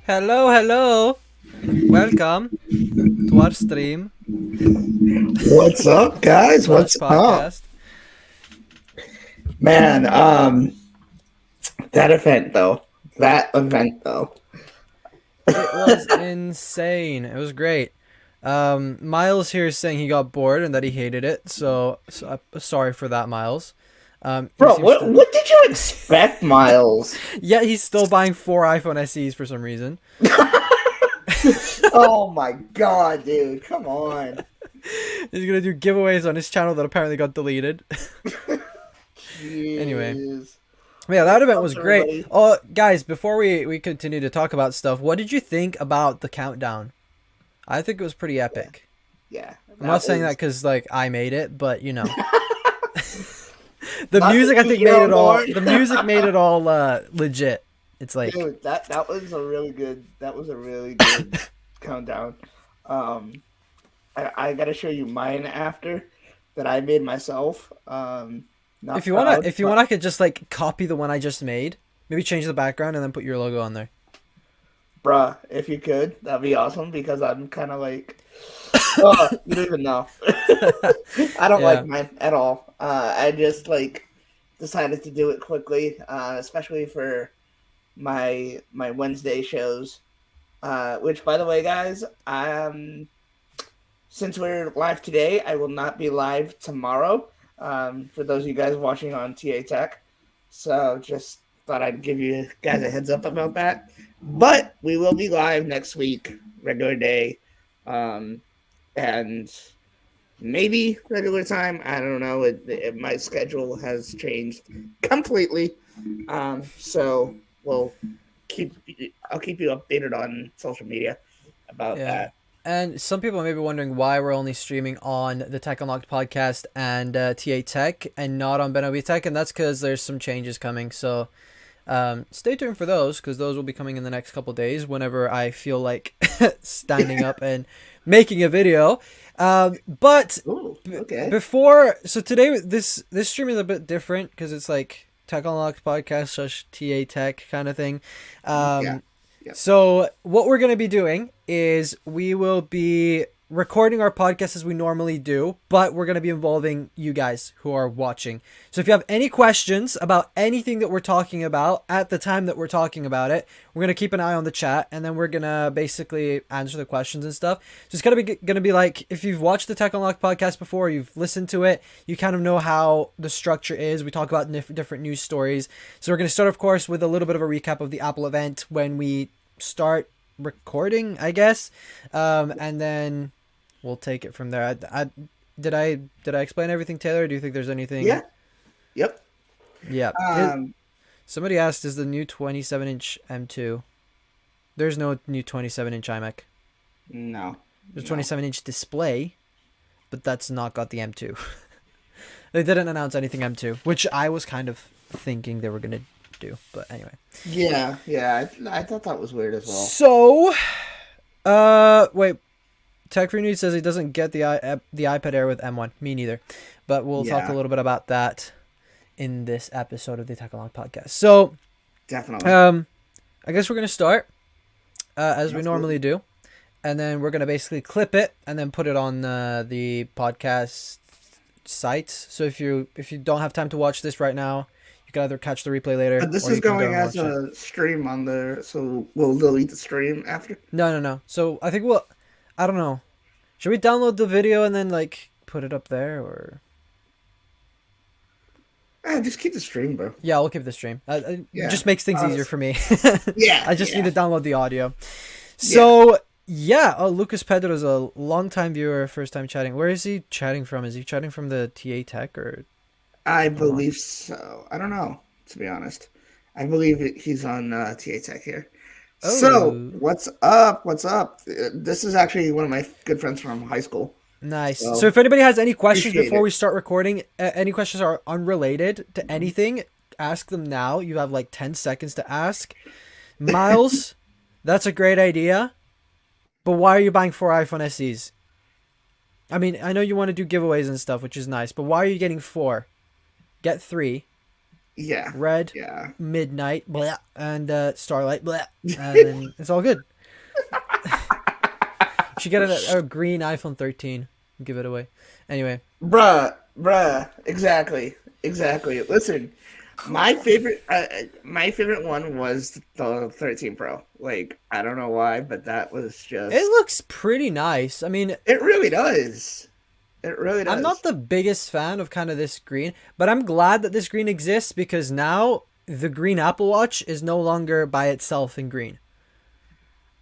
Hello, hello. Welcome to our stream What's up, guys? slash What's up? podcast. Man, that event though. That event though. It was insane. It was great. Miles here is saying he got bored and that he hated it. So sorry for that, Miles. He Bro, seems what to. what did you expect, Miles? Yeah, he's still buying 4 iPhone SEs for some reason. Oh my god, dude. Come on. He's gonna do giveaways on his channel that apparently got deleted. Anyway. Jeez. Yeah, that event was How's great. everybody? Oh, guys, before we continue to talk about stuff, what did you think about the countdown? I think it was pretty epic. Yeah. I'm not saying that because like I made it, but you know, the Not music to I think toot your made own it all. horn. The music made it all legit. It's like Dude, that was a really good countdown. I gotta show you mine after that I made myself. Not if you wanna, proud, if you but- want, I could just like copy the one I just made. Maybe change the background and then put your logo on there. Bruh, if you could, that'd be awesome because I'm kind of like, oh, you don't even know. I don't Yeah. like mine at all. I just like decided to do it quickly, especially for my Wednesday shows. Which, by the way, guys, since we're live today, I will not be live tomorrow. For those of you guys watching on TA Tech, so just thought I'd give you guys a heads up about that. But we will be live next week, regular day, and maybe regular time. I don't know. My schedule has changed completely, so we'll I'll keep you updated on social media about Yeah. that. And some people may be wondering why we're only streaming on the Tech Unlocked podcast and TA Tech and not on Benobi Tech, and that's because there's some changes coming. So stay tuned for those because those will be coming in the next couple days whenever I feel like standing up and making a video. But Ooh, okay. before, so today this stream is a bit different because it's like Tech Unlocked podcast slash TA Tech kind of thing. Yeah. Yeah. So what we're going to be doing is we will be recording our podcast as we normally do, but we're going to be involving you guys who are watching. So if you have any questions about anything that we're talking about at the time that we're talking about it, we're going to keep an eye on the chat and then we're going to basically answer the questions and stuff. So it's going to be like, if you've watched the Tech Unlocked podcast before, you've listened to it, you kind of know how the structure is. We talk about different news stories. So we're going to start, of course, with a little bit of a recap of the Apple event when we start recording, I guess, and then we'll take it from there. Did I explain everything, Taylor? Do you think there's anything? Yeah. Yep. Yeah. Um, Somebody asked, is the new 27-inch M2? There's no new 27-inch iMac. no. There's No. 27-inch display, but that's not got the M2. They didn't announce anything M2, which I was kind of thinking they were gonna do, but anyway. Yeah. I thought that was weird as well. So, wait. Tech Renewed says he doesn't get the iPad Air with M1. Me neither. But we'll talk Yeah. a little bit about that in this episode of the Tech Along podcast. So, Definitely. I guess we're going to start as we Absolutely. normally do. And then we're going to basically clip it and then put it on the podcast sites. So if you don't have time to watch this right now, you can either catch the replay later. But this or is you can go going and as watch it. a stream on there, so we'll delete the stream after. No. So I think I don't know. Should we download the video and then like put it up there or? Just keep the stream, bro. Yeah, I'll keep the stream. It Yeah. just makes things easier for me. Yeah. I just yeah. need to download the audio. So yeah, Lucas Pedro is a long-time viewer, first-time chatting. Where is he chatting from? Is he chatting from the TA Tech or? I believe so. I don't know, to be honest. I believe he's on TA Tech here. Oh. So, what's up? What's up? This is actually one of my good friends from high school. Nice. So, So if anybody has any questions appreciate before it. we start recording, any questions are unrelated to anything, ask them now. You have like 10 seconds to ask. Miles, that's a great idea. But why are you buying 4 iPhone SEs? I mean, I know you want to do giveaways and stuff, which is nice, but why are you getting 4? Get 3. Yeah. red, Yeah. midnight, blah, and starlight, blah, and then it's all good. You should get a green iPhone 13 and give it away. Anyway, Bruh. Exactly. Listen, my favorite one was the 13 Pro. Like, I don't know why, but that was it just. looks pretty nice. I mean, It really does. It really I'm not does. the biggest fan of kind of this green, but I'm glad that this green exists because now the green Apple Watch is no longer by itself in green.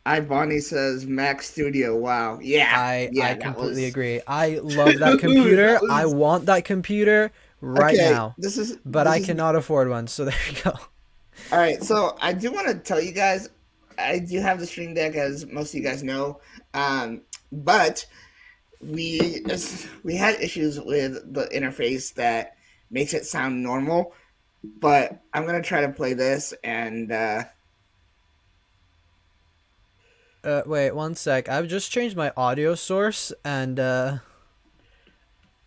Bonnie says Mac Studio. Wow. Yeah. I That completely was. agree. I love that That computer. I was. want that computer right Okay. now, This is. but This I is. cannot afford one. So there you go. All right. So I do want to tell you guys, I do have the Stream Deck, as most of you guys know. But we had issues with the interface that makes it sound normal. But I'm gonna try to play this, and Wait, one sec. I've just changed my audio source, and there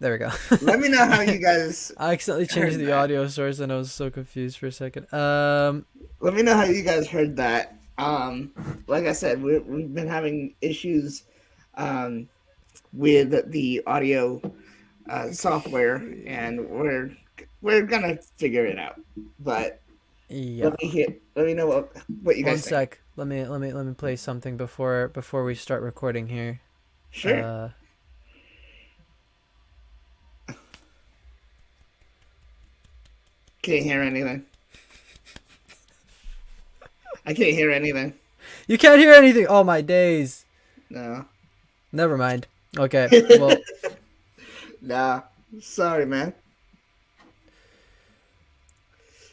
we go. let me know how you guys I accidentally changed heard the that. audio source, and I was so confused for a second. Let me know how you guys heard that. Like I said, we've been having issues um, with the audio software, and we're gonna figure it out. But Yeah. let me know what you One guys think. sec. Let me play something before we start recording here. Sure. Uh, Can't hear anything. I can't hear anything. you can't hear anything. Oh my days. No. Never mind. Okay. Well, Nah. Sorry, man.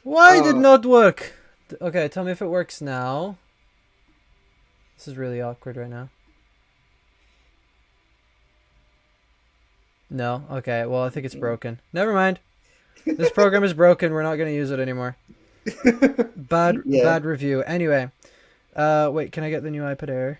why did Oh, not work? Okay, tell me if it works now. This is really awkward right now. No. Okay. Well, I think it's broken. Never mind. This program is broken. We're not gonna use it anymore. yeah. Bad review. Anyway. Wait. Can I get the new iPad Air?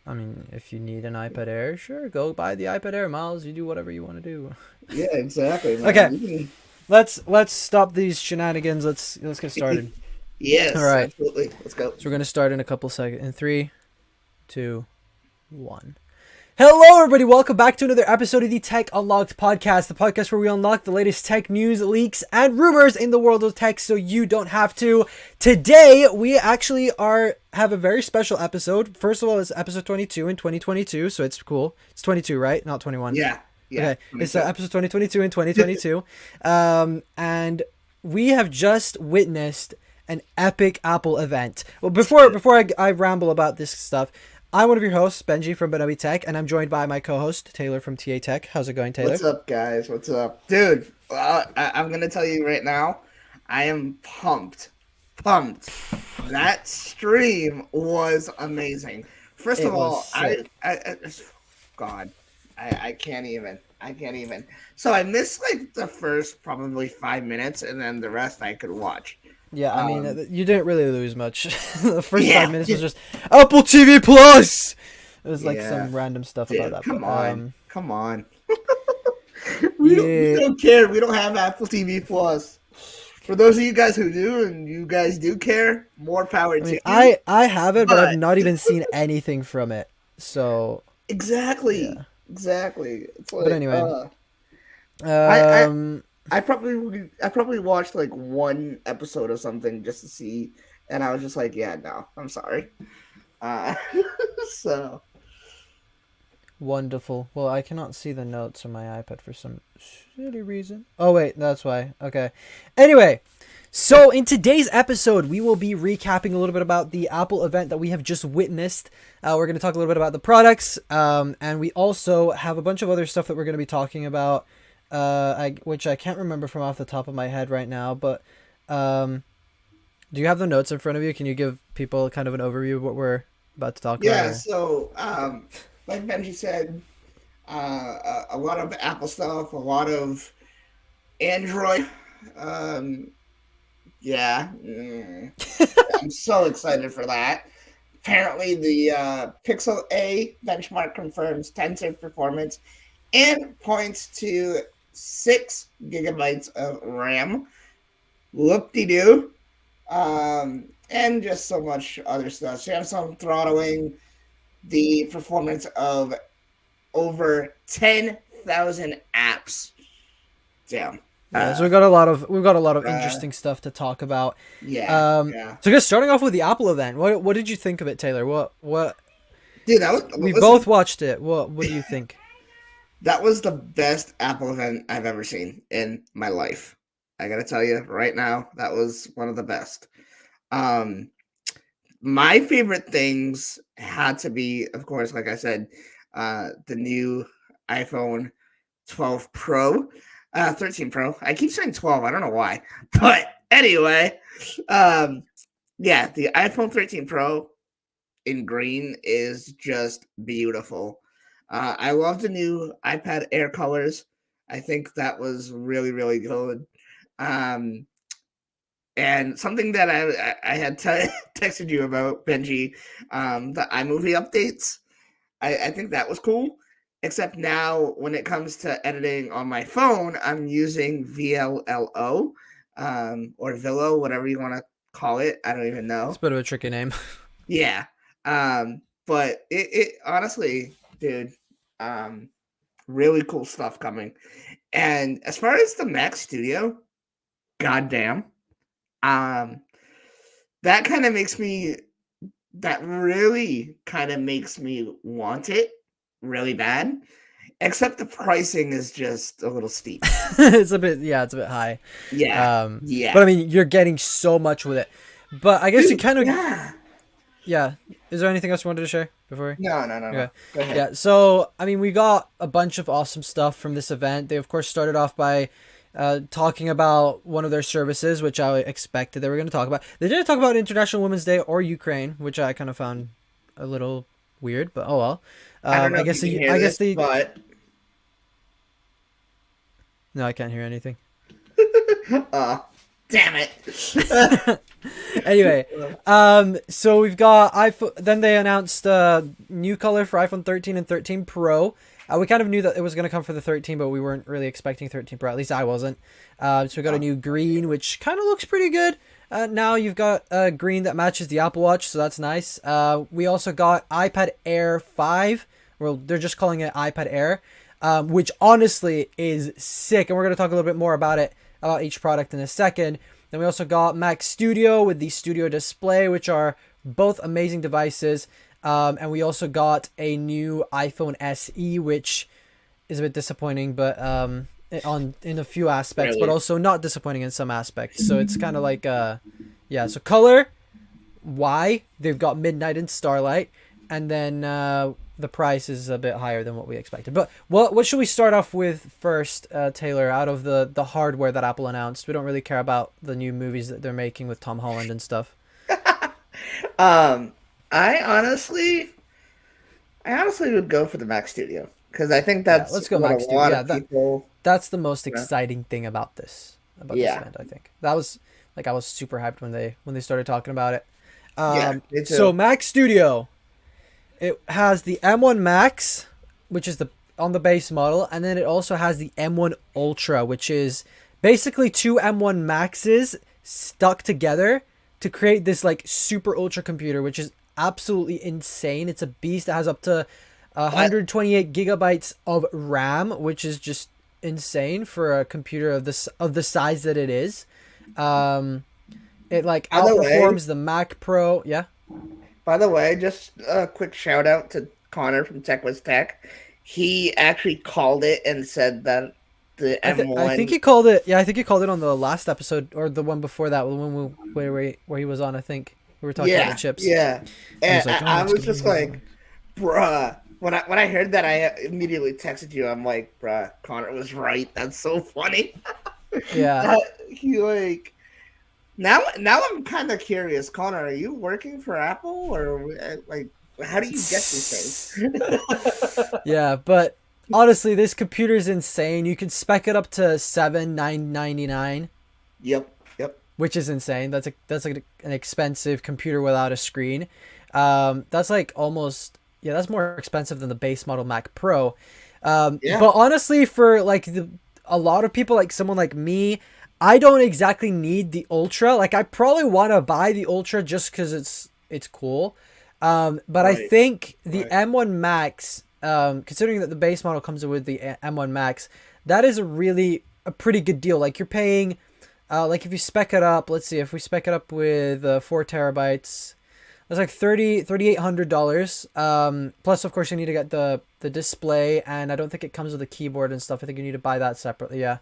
I mean, if you need an iPad Air, sure, go buy the iPad Air, Miles. You do whatever you want to do. Yeah, exactly, Okay, man. You let's stop these shenanigans. Let's get can... started. All yes, right, absolutely. Let's go. so we're gonna start in a couple seconds. In 3, 2, 1. Hello, everybody. Welcome back to another episode of the Tech Unlocked podcast, the podcast where we unlock the latest tech news, leaks, and rumors in the world of tech so you don't have to. Today, we actually have a very special episode. First of all, it's episode 22 in 2022, so it's cool. It's 22, right? Not 21. Yeah, Okay, it's 22. episode 2022 in 2022. And we have just witnessed an epic Apple event. Well, before I ramble about this stuff, I'm one of your hosts, Benji from Benobi Tech, and I'm joined by my co-host, Taylor from TA Tech. How's it going, Taylor? What's up, guys? What's up, dude? I'm gonna tell you right now, I am pumped. Pumped. That stream was amazing. First It of was all, sick. God, I can't even. I can't even. So I missed like the first probably 5 minutes, and then the rest I could watch. Yeah, I mean, Um, you didn't really lose much. The first yeah, 5 minutes was just Apple TV Plus. It was like yeah, some random stuff about dude, that, come but on, come on. We yeah. don't care. We don't have Apple TV Plus. For those of you guys who do, and you guys do care, more power I mean, to you. I have it, but I've But not even seen anything from it. So exactly, yeah. exactly. It's But like anyway, I um, I probably watched like one episode of something just to see, and I was just like, yeah, no, I'm sorry. Uh, so wonderful. Well, I cannot see the notes on my iPad for some silly reason. Oh wait, that's why. Okay. Anyway, so in today's episode, we will be recapping a little bit about the Apple event that we have just witnessed. We're going to talk a little bit about the products, and we also have a bunch of other stuff that we're going to be talking about, which I can't remember from off the top of my head right now. But do you have the notes in front of you? Can you give people kind of an overview of what we're about to talk about? yeah, Or? so like Benji said, a lot of Apple stuff, a lot of Android. Um, yeah, I'm so excited for that. Apparently, the Pixel A benchmark confirms tensor performance and points to 6 gigabytes of RAM. whoop-de-doo. And just so much other stuff. Samsung throttling the performance of over 10,000 apps down. Yeah, so Uh, we've got a lot of uh, interesting stuff to talk about. yeah, yeah. So just starting off with the Apple event, what did you think of it, Taylor? What Dude, that was, we listen, both watched it. What do you think? that was the best Apple event I've ever seen in my life. I gotta tell you right now, that was one of the best. Um, my favorite things had to be, of course, like I said, the new iPhone 12 Pro, 13 Pro. I keep saying 12. I don't know why, but anyway, um, yeah, the iPhone 13 Pro in green is just beautiful. I love the new iPad Air colors. I think that was really, really good. Um, and something that I had texted you about, Benji, the iMovie updates. I think that was cool. Except now, when it comes to editing on my phone, I'm using VLLO, or Villo, whatever you want to call it. I don't even It's know. a bit of a tricky name. Yeah. But it honestly, dude, um, really cool stuff coming. And as far as the Mac Studio, goddamn, um, that kind of makes me that really kind of makes me want it really bad. Except the pricing is just a little steep. It's a bit high. Yeah. But Yeah. I mean, you're getting so much with it. But I guess you Dude, kind of, yeah. yeah. Is there anything else you wanted to share before? No, no, no, no. Okay. Go ahead. Yeah. So, I mean, we got a bunch of awesome stuff from this event. They, of course, started off by talking about one of their services, which I expected they were going to talk about. They didn't talk about International Women's Day or Ukraine, which I kind of found a little weird, but oh well. I don't know I if guess you can hear I guess this, the but no, I can't hear anything. uh damn it. Anyway, so we've got iPhone. Then they announced new color for iPhone 13 and 13 Pro. We kind of knew that it was going to come for the 13, but we weren't really expecting 13 Pro. At least I wasn't. So we got a new green, which kind of looks pretty good. Now you've got green that matches the Apple Watch, so that's nice. We also got iPad Air 5. Well, they're just calling it iPad Air, which honestly is sick. And we're going to talk a little bit more about each product in a second. Then we also got Mac Studio with the Studio Display, which are both amazing devices. And we also got a new iPhone SE, which is a bit disappointing, but in a few aspects, but Really? also not disappointing in some aspects. So it's kind of like yeah. So color, why they've got Midnight and Starlight, and then the price is a bit higher than what we expected. But what should we start off with first, Taylor? Out of the hardware that Apple announced, we don't really care about the new movies that they're making with Tom Holland and stuff. um I honestly would go for the Mac Studio because I think Yeah, that's let's go what a Mac Studio. lot Yeah, of people, that's the most you know, exciting thing about this yeah. event. I think that was like I was super hyped when they started talking about it. Yeah, me So too. Mac Studio, it has the M1 Max, which is the on the base model, and then it also has the M1 Ultra, which is basically two M1 Maxes stuck together to create this like super ultra computer, which is absolutely insane. It's a beast that has up to That 128 gigabytes of RAM, which is just insane for a computer of the size that it is. Um, it like by the way, outperforms the Mac Pro. Yeah. just a quick shout out to Connor from Tech Was Tech. He actually called it and said that the I think M1. he called it. Yeah, I think he called it on the last episode or the one before that, where he was on. I think we were talking about the Yeah, chips, yeah. and he's And like, "Oh, I it's was gonna just be really like, good." bruh. When I heard that, I immediately texted you. I'm like, bruh, Connor was right. That's so funny. Yeah. He like now I'm kind of curious, Connor. Are you working for Apple or like how do you get these things? Yeah, but honestly, this computer is insane. You can spec it up to 7,999, Yep, yep. which is insane. That's like an expensive computer without a screen. That's like almost yeah, that's more expensive than the base model Mac Pro. Yeah. But honestly, for like a lot of people, like someone like me, I don't exactly need the Ultra. Like, I probably want to buy the Ultra just because it's cool. But I Right. think the Right. M1 Max, considering that the base model comes with the M1 Max, that is a pretty good deal. Like, you're paying, like if you spec it up, let's see, if we spec it up with 4 terabytes, that's like $3,800. Plus, of course, you need to get the display, and I don't think it comes with a keyboard and stuff. I think you need to buy that separately. Yeah.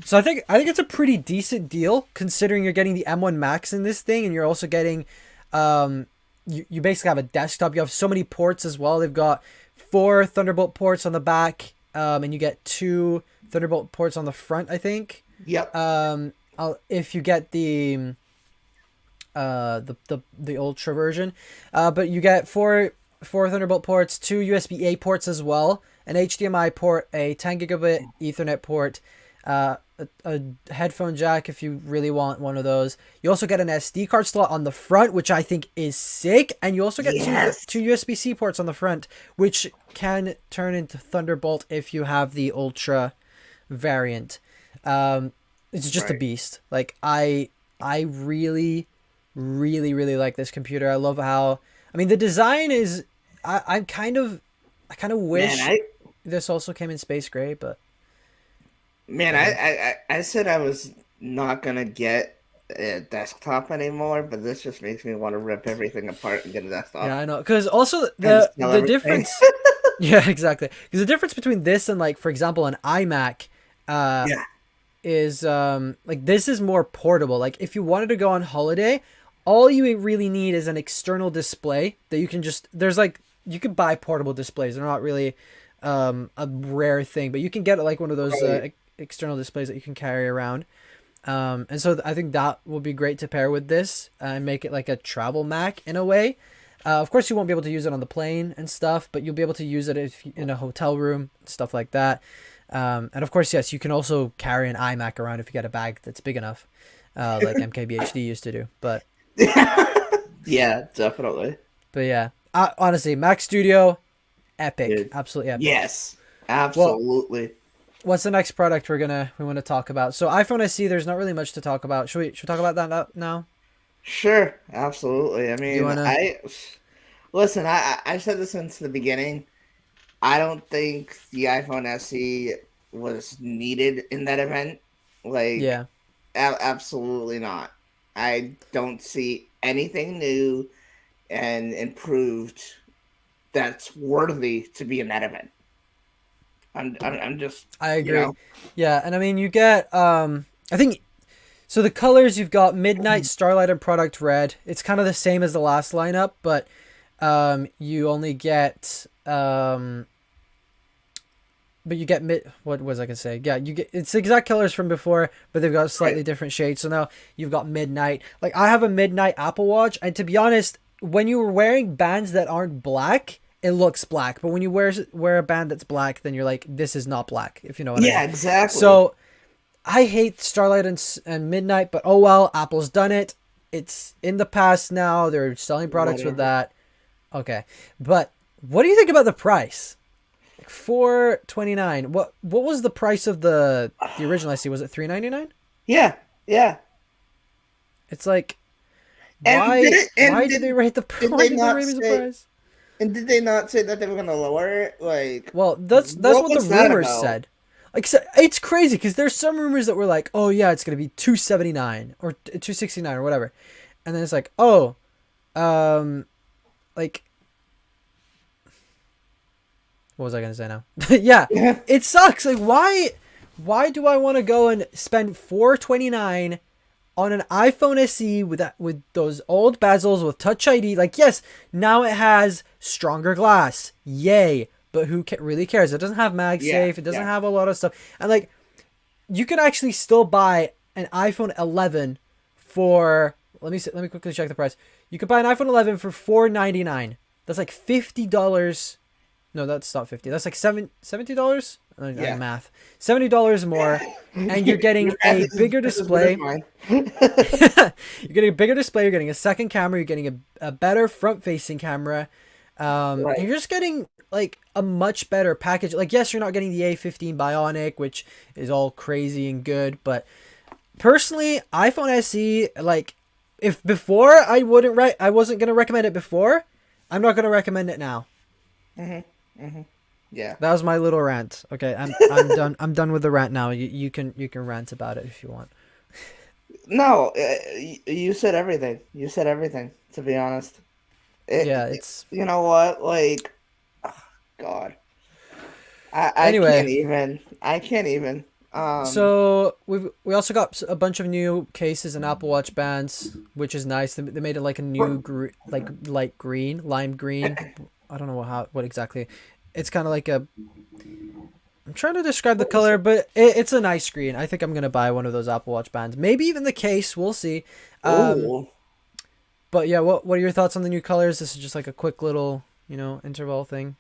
So I think it's a pretty decent deal considering you're getting the M1 Max in this thing, and you're also getting, you basically have a desktop. You have so many ports as well. They've got 4 Thunderbolt ports on the back, and you get 2 Thunderbolt ports on the front, I think. Yep. If you get the Ultra version, but you get four Thunderbolt ports, 2 USB-A ports as well, an HDMI port, a 10 gigabit Ethernet port, a headphone jack if you really want one of those. You also get an SD card slot on the front, which I think is sick, and you also get Yes. two USB-C ports on the front, which can turn into Thunderbolt if you have the Ultra variant. It's just a Right. beast. Like, I really, really, really like this computer. I love how, I mean, the design is, I kind of Man, wish this also came in space gray, but I said I was not gonna get a desktop anymore, but this just makes me want to rip everything apart and get a desktop yeah, I know. Because also and sell the everything. difference, yeah, exactly. Because the difference between this and, like, for example, an iMac, Yeah. is like, this is more portable. Like, if you wanted to go on holiday, all you really need is an external display that you can just, there's like, you could buy portable displays. They're not really a rare thing, but you can get like one of those Right. external displays that you can carry around. And so I think that will be great to pair with this, and make it like a travel Mac in a way. Of course, you won't be able to use it on the plane and stuff, but you'll be able to use it if in a hotel room, stuff like that. And of course, yes, you can also carry an iMac around if you get a bag that's big enough, like MKBHD used to do. Yeah, definitely. But yeah, honestly, Mac Studio, epic, Dude. absolutely epic. Yes. Well, Absolutely. what's the next product we want to talk about? So iPhone SE, there's not really much to talk about. Should we talk about that now? Sure. Absolutely. I Do you mean, wanna? I listen, I said this since the beginning. I don't think the iPhone SE was needed in that event. Like, Yeah, absolutely not. I don't see anything new and improved that's worthy to be in that event. I'm just, I you agree. know, Yeah, and I mean, you get I think so. The colors, you've got Midnight, Starlight, and Product Red. It's kind of the same as the last lineup, but you only get but you get what was I gonna say? Yeah, you get, it's the exact colors from before, but they've got slightly right. different shades. So now you've got Midnight. Like, I have a Midnight Apple Watch, and to be honest, when you were wearing bands that aren't black, it looks black. But when you wear a band that's black, then you're like, this is not black, if you know what I Yeah, mean. exactly. So I hate Starlight and Midnight, but oh well, Apple's done it. It's in the past now. They're selling products with Whatever. that. Okay, but what do you think about the price? 429. What was the price of the original IC? Was it 399? Yeah, yeah. It's like, And did why it? why And did they rate the did why they did they not raise the say? price? And did they not say that they were gonna lower it? Like, Well, that's what what the was that rumors about? said. Like, so it's crazy because there's some rumors that were like, oh yeah, it's gonna be 279 or 269 or whatever, and then it's like, oh, like, what was I gonna say now? Yeah, it sucks. Like, why do I want to go and spend 429 on an iPhone SE with those old bezels with Touch ID? Like, yes, now it has stronger glass, yay, but who really cares? It doesn't have Yeah, MagSafe. It doesn't yeah. have a lot of stuff, and like, you can actually still buy an iPhone 11 for, let me quickly check the price. You could buy an iPhone 11 for $499. That's like $50. No, that's not 50. That's like $70. Yeah. Math. $70 more, and you're Your getting math a is bigger just as good as display. mine. You're getting a bigger display. You're getting a second camera. You're getting a better front-facing camera. And Right. you're just getting like a much better package. Like, yes, you're not getting the A15 Bionic, which is all crazy and good, but personally, iPhone SE, like, if before I wasn't gonna recommend it before, I'm not gonna recommend it now. Yeah. That was my little rant. Okay, I'm done. I'm done with the rant now. You can rant about it if you want. No, you said everything. You said everything. To be honest, Yeah, it's you know what? Like, God, I anyway. can't even. I can't even. Um. So we also got a bunch of new cases and Apple Watch bands, which is nice. They made it like a new like light green, lime green. I don't know what exactly. It's kind of like a. I'm trying to describe the What was color, it? but it's a nice green. I think I'm gonna buy one of those Apple Watch bands. Maybe even the case. We'll see. Um, Ooh. but yeah, what are your thoughts on the new colors? This is just like a quick little interval thing.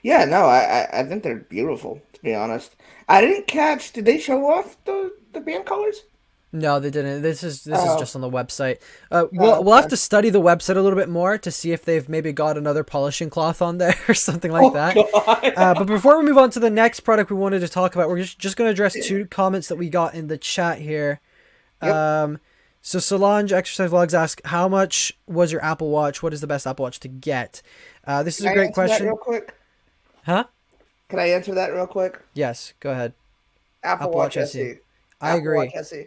Yeah. No, I think they're beautiful. To be honest, I didn't catch. Did they show off the band colors? No, they didn't. This is Oh. just on the website. Oh, We'll have okay. to study the website a little bit more to see if they've maybe got another polishing cloth on there or something like Oh that. But God. before we move on to the next product we wanted to talk about, we're just going to address two comments that we got in the chat here. Yep. Um, so Solange Exercise Vlogs ask, how much was your Apple Watch? What is the best Apple Watch to get? This is Can a I great answer that real question. quick? Huh? Can I answer that real quick? Yes, go ahead. Apple Apple Watch Watch SE. SE. I Apple Watch agree. SE.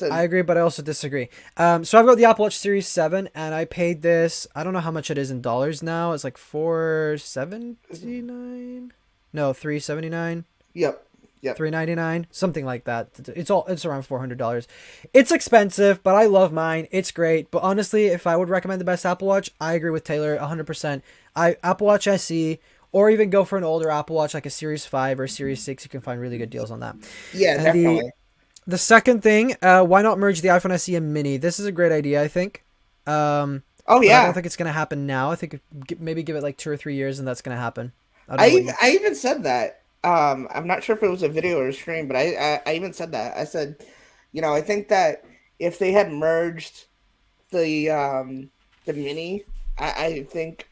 I Listen. agree, but I also disagree. So I've got the Apple Watch Series 7, and I paid this. I don't know how much it is in dollars now. It's like 479. No, 379, Yep. Yep. 399, something like that. It's around $400. It's expensive, but I love mine. It's great. But honestly, if I would recommend the best Apple Watch, I agree with Taylor 100%. Apple Watch SE, or even go for an older Apple Watch like a Series 5 or Series 6. You can find really good deals on that. Yeah, And the definitely. the second thing, why not merge the iPhone SE and Mini? This is a great idea, I think. Oh But I don't yeah. think it's gonna happen now. I think maybe give it like 2 or 3 years, and that's gonna happen. I don't know what you. I even said that. I'm not sure if it was a video or a stream, but I even said that. I said, I think that if they had merged the mini, I think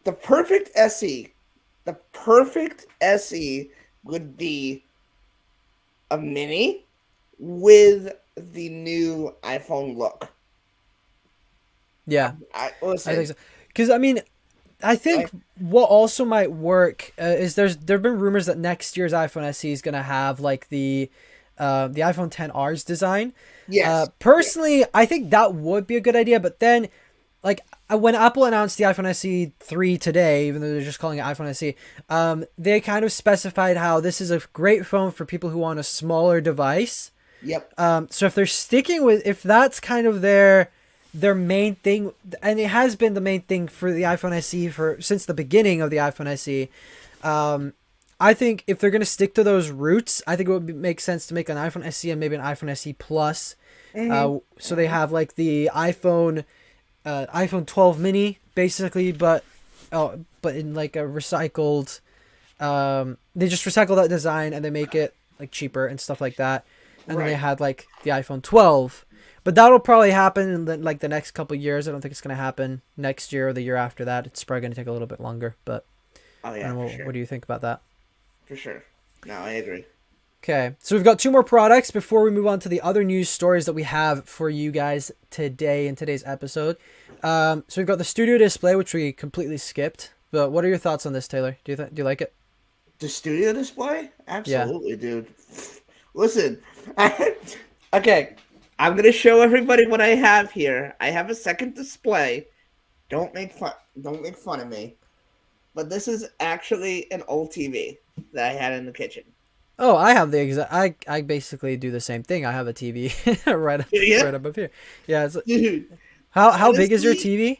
the perfect SE would be a mini with the new iPhone look. Yeah, I I think listen. so. Because I mean, I think I, what also might work is there've been rumors that next year's iPhone SE is gonna have like the iPhone 10R's design. yes. Yeah. Personally, I think that would be a good idea. But then, like when Apple announced the iPhone SE 3 today, even though they're just calling it iPhone SE, they kind of specified how this is a great phone for people who want a smaller device. Yep. So if they're sticking with, if that's kind of their main thing, and it has been the main thing for the iPhone SE for since the beginning of the iPhone SE. I think if they're gonna stick to those roots, I think it would make sense to make an iPhone SE and maybe an iPhone SE Plus. Mm-hmm. So they have like the iPhone 12 mini basically, but in like a recycled. They just recycle that design and they make it like cheaper and stuff like that. And then they Right. had like the iPhone 12, but that'll probably happen in like the next couple of years. I don't think it's gonna happen next year or the year after that. It's probably gonna take a little bit longer, but Oh I yeah, don't know. for What sure. do you think about that? For sure. No, I agree. Okay, so we've got two more products before we move on to the other news stories that we have for you guys today in today's episode. So we've got the Studio Display, which we completely skipped. But what are your thoughts on this, Taylor? Do you like it? The studio display? Yeah. Absolutely, dude. Listen, okay, I'm gonna show everybody what I have here. I have a second display. Don't make fun of me. But this is actually an old TV that I had in the kitchen. Oh, I have the exact. I basically do the same thing. I have a TV Yeah, right above here. Yeah. dude. How big is your Honestly, TV?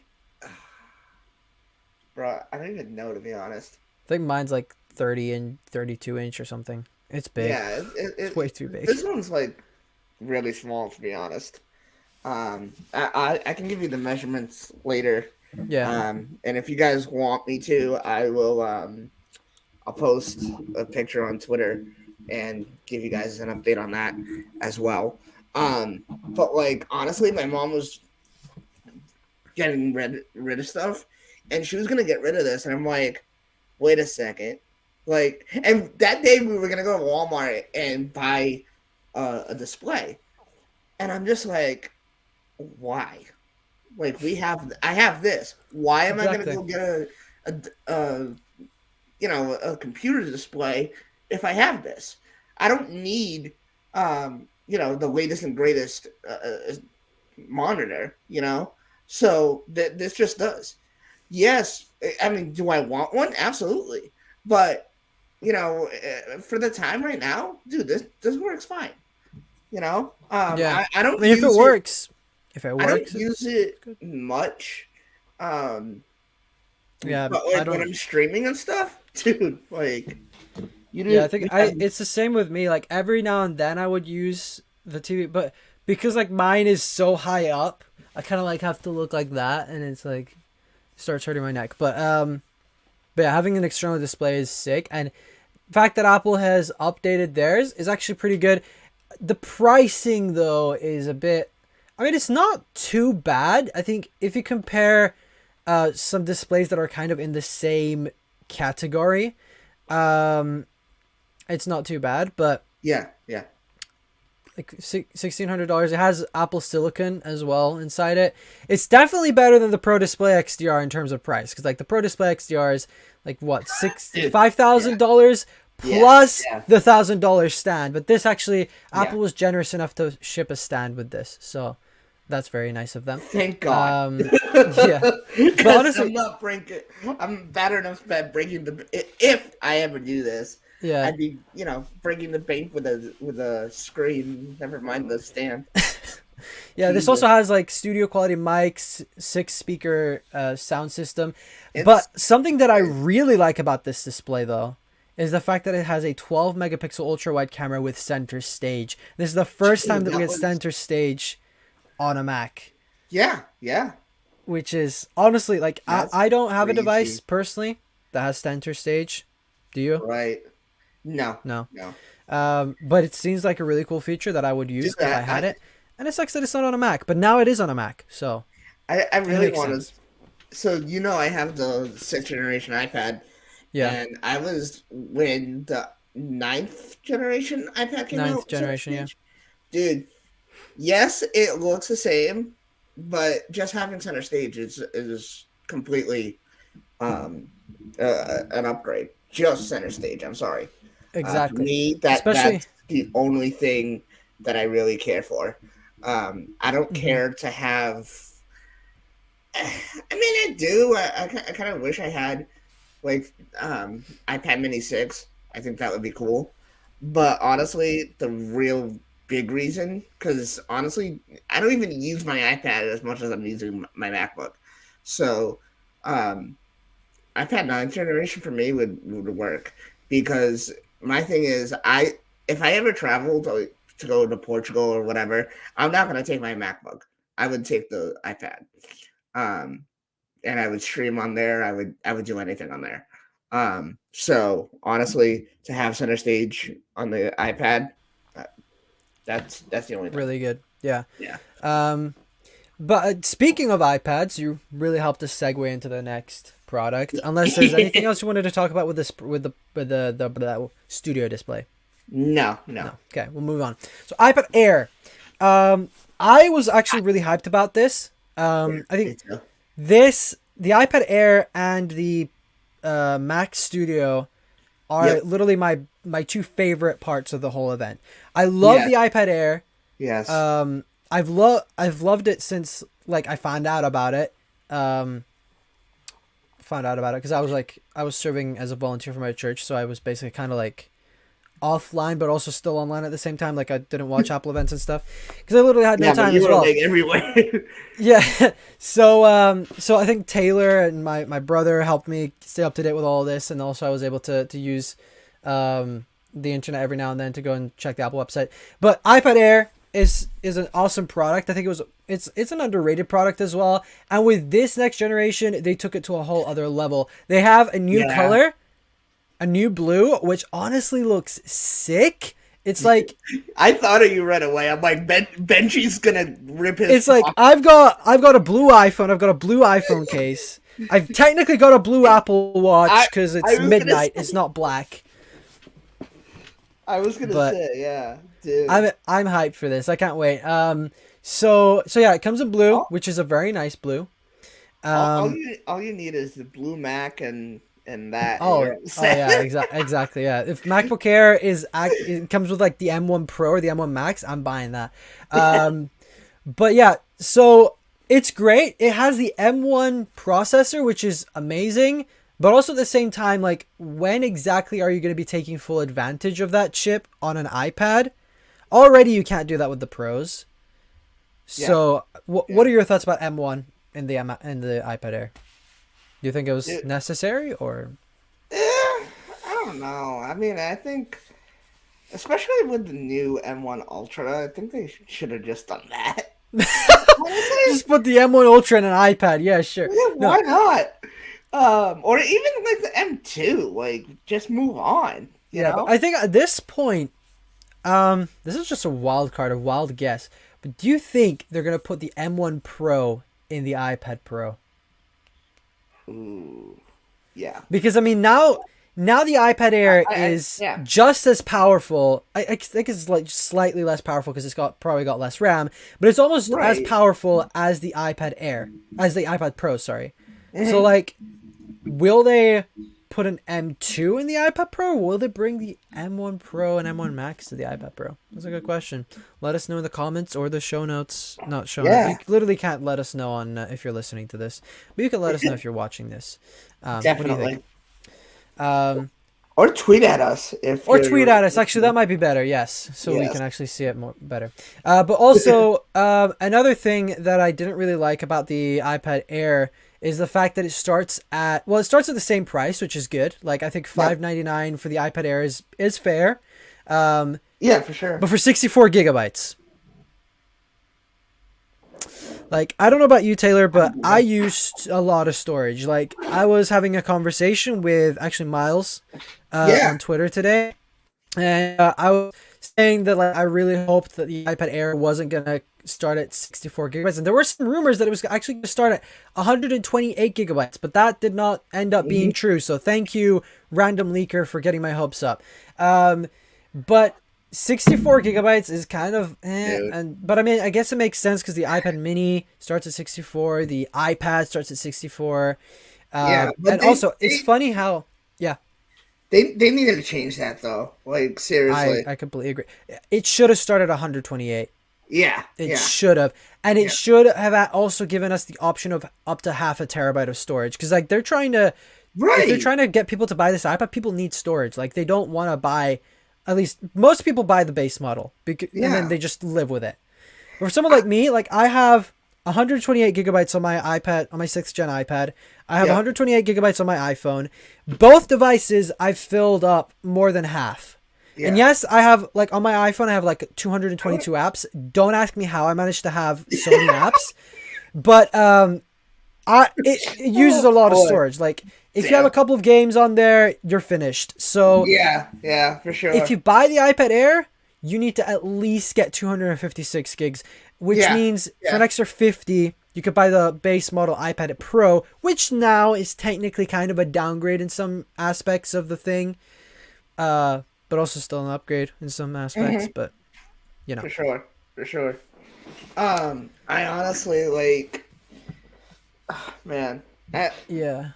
bro, I don't even know to be honest. I think mine's like 30 and 32-inch or something. It's big. Yeah, It's way too big. this one's like really small to be honest. I can give you the measurements later. Yeah. And if you guys want me to, I will. I'll post a picture on Twitter and give you guys an update on that as well. But like honestly, my mom was getting rid of stuff, and she was gonna get rid of this, and I'm like, wait a second, like, and that day we were gonna go to Walmart and buy a display, And I'm just like, why? Like I have this. Why am I going to Exactly. go get a a computer display if I have this? I don't need the latest and greatest monitor. So this just does. Yes, I mean, do I want one? Absolutely, but for the time right now, dude, this works fine. Yeah. I I don't mean, if it use it. works, if it I don't works, use it's it good. much. Um, Yeah, but I like when don't. I'm streaming and stuff, dude, like Yeah, I you think have, it's the same with me. Like every now and then I would use the TV, but because like mine is so high up, I kind of like have to look like that, and it's like starts hurting my neck. But yeah, having an external display is sick, and the fact that Apple has updated theirs is actually pretty good. The pricing though is a bit. I mean, it's not too bad. I think if you compare some displays that are kind of in the same category, um, it's not too bad. But yeah, like $1,600, it has Apple Silicon as well inside it. It's definitely better than the Pro Display XDR in terms of price, because like the Pro Display XDR is like what dude, yeah, $5,000 yeah, plus yeah, the $1,000 stand. But this actually, yeah. Apple was generous enough to ship a stand with this, so that's very nice of them. Thank God. Yeah, but Because I'm honestly, not breaking. I'm bad enough at breaking the. If I ever do this, yeah. I'd be breaking the bank with a screen. Never mind the stand. Yeah, this Jesus, also has like studio quality mics, 6 speaker sound system. it's But something that I really like about this display though is the fact that it has a 12 megapixel ultra wide camera with center stage. This is the first time dude, that we that get was center stage on a Mac, yeah. which is honestly like That's I don't have a device crazy, personally that has center stage. Do you? right? No, No. no, But it seems like a really cool feature that I would dude. use if I had it. And it sucks that it's not on a Mac, but now it is on a Mac, so I and it really makes want to. sense. So I have the sixth generation iPad, Yeah, and I was when the ninth generation iPad came ninth out. Center generation. Yeah. stage, dude. Yes, it looks the same, but just having center stage is completely um an upgrade. Just center stage. I'm sorry. For Exactly. me, Especially, that's the only thing that I really care for. I don't mhm. care to have. I mean, I do. I kind of wish I had like iPad Mini 6. I think that would be cool. But honestly, the real big reason, because honestly, I don't even use my iPad as much as I'm using my MacBook. So, um, iPad 9th generation for me would work because my thing is, if I ever travel to go to Portugal or whatever, I'm not going to take my MacBook. I would take the iPad. Um, and I would stream on there. I would do anything on there. So honestly, to have center stage on the iPad, uh, that's the only thing. Really good. Yeah. Yeah. Um, but speaking of iPads, you really helped us segue into the next product. Unless there's anything else you wanted to talk about with this with the studio display. No, no. No. Okay, we'll move on. So iPad Air. I was actually really hyped about this. I think Me too. the iPad Air and the Mac Studio are Yep. literally my two favorite parts of the whole event. I love Yes. the iPad Air. Yes. I've loved it since like I found out about it. Um, because I was serving as a volunteer for my church, so I was basically kind of like offline, but also still online at the same time. Like I didn't watch Apple events and stuff because I literally had no Yeah, but time you as were well. like everywhere. Yeah. So I think Taylor and my brother helped me stay up to date with all this, and also I was able to use the internet every now and then to go and check the Apple website. But iPad Air is an awesome product. I think it's an underrated product as well. And with this next generation, they took it to a whole other level. They have a new Yeah. color, a new blue, which honestly looks sick. It's like I thought of you right away. I'm like, Benji's gonna rip his. it's like I've got a blue iPhone. I've got a blue iPhone case. I've technically got a blue Apple Watch because I it's was gonna midnight. say- It's not black. I was gonna But say, yeah, dude. I'm hyped for this. I can't wait. So yeah, it comes in blue, All, which is a very nice blue. all Um, you need is the blue Mac and that, and you're oh, all oh set. yeah, exactly. Yeah, if MacBook Air it comes with like the M1 Pro or the M1 Max, I'm buying that. But yeah, so it's great. It has the M1 processor, which is amazing. But also at the same time, like, when exactly are you going to be taking full advantage of that chip on an iPad? Already, you can't do that with the Pros. Yeah, So, what yeah. are your thoughts about M1 in the iPad Air? Do you think it was Dude, necessary or? I don't know. I mean, I think, especially with the new M1 Ultra, I think they should have just done that. Honestly, Just put the M1 Ultra in an iPad. Yeah, sure. yeah, No, why not? Or even like the M2, like just move on, you yeah, but know? I think at this point, this is just a wild card, a wild guess. But do you think they're gonna put the M1 Pro in the iPad Pro? Ooh, yeah. Because I mean now the iPad Air is Yeah. just as powerful. I think it's like slightly less powerful because it's got probably got less RAM, but it's almost as Right. powerful as the iPad Air, as the iPad Pro. Sorry. So Mhm. like, will they put an M2 in the iPad Pro? Or will they bring the M1 Pro and M1 Max to the iPad Pro? That's a good question. Let us know in the comments or the show notes. Not show notes. You Yeah, literally can't let us know on if you're listening to this, but you can let us know if you're watching this. What do you think? definitely. Um, Or tweet at us if or tweet you're at us. Actually, that listening. might be better. Yes, so we Yes. can actually see it more better. But also, another thing that I didn't really like about the iPad Air is the fact that it starts at it starts at the same price, which is good. Like I think Yep. $599 for the iPad Air is fair. Um, Yeah, for sure. but for 64 gigabytes, like I don't know about you, Taylor, but I used a lot of storage. Like I was having a conversation with actually Miles Yeah. on Twitter today. And I was saying that like I really hoped that the iPad Air wasn't gonna start at 64 gigabytes, and there were some rumors that it was actually gonna start at 128 gigabytes, but that did not end up being Hmm. true. So thank you, random leaker, for getting my hopes up. But 64 gigabytes is kind of Dude. but I mean I guess it makes sense because the iPad Mini starts at 64, the iPad starts at 64, Yeah, but and also it's funny how yeah. they needed to change that though. Like seriously. I completely agree. It should have started 128. Yeah, It yeah, should have, and it yeah. should have also given us the option of up to half a terabyte of storage. Because like if they're Right. trying to get people to buy this iPad, people need storage. Like they don't want to buy. At least most people buy the base model, and then Yeah. they just live with it. But for someone like me, like I have 128 gigabytes on my iPad, on my 6th gen iPad. I have Yep. 128 gigabytes on my iPhone. Both devices I've filled up more than half. And Yeah. yes, I have like on my iPhone, I have like 222 apps. Don't ask me how I managed to have so many apps, but it uses a Oh lot of boy. storage. Like if you have Yeah. a couple of games on there, you're finished. So Yeah, yeah, for if sure. you buy the iPad Air, you need to at least get 256 gigs, which Yeah. means for an Yeah. extra 50, you could buy the base model iPad Pro, which now is technically kind of a downgrade in some aspects of the thing, but also still an upgrade in some aspects. Hmm. But you know, For sure. For sure. I honestly like man. yeah.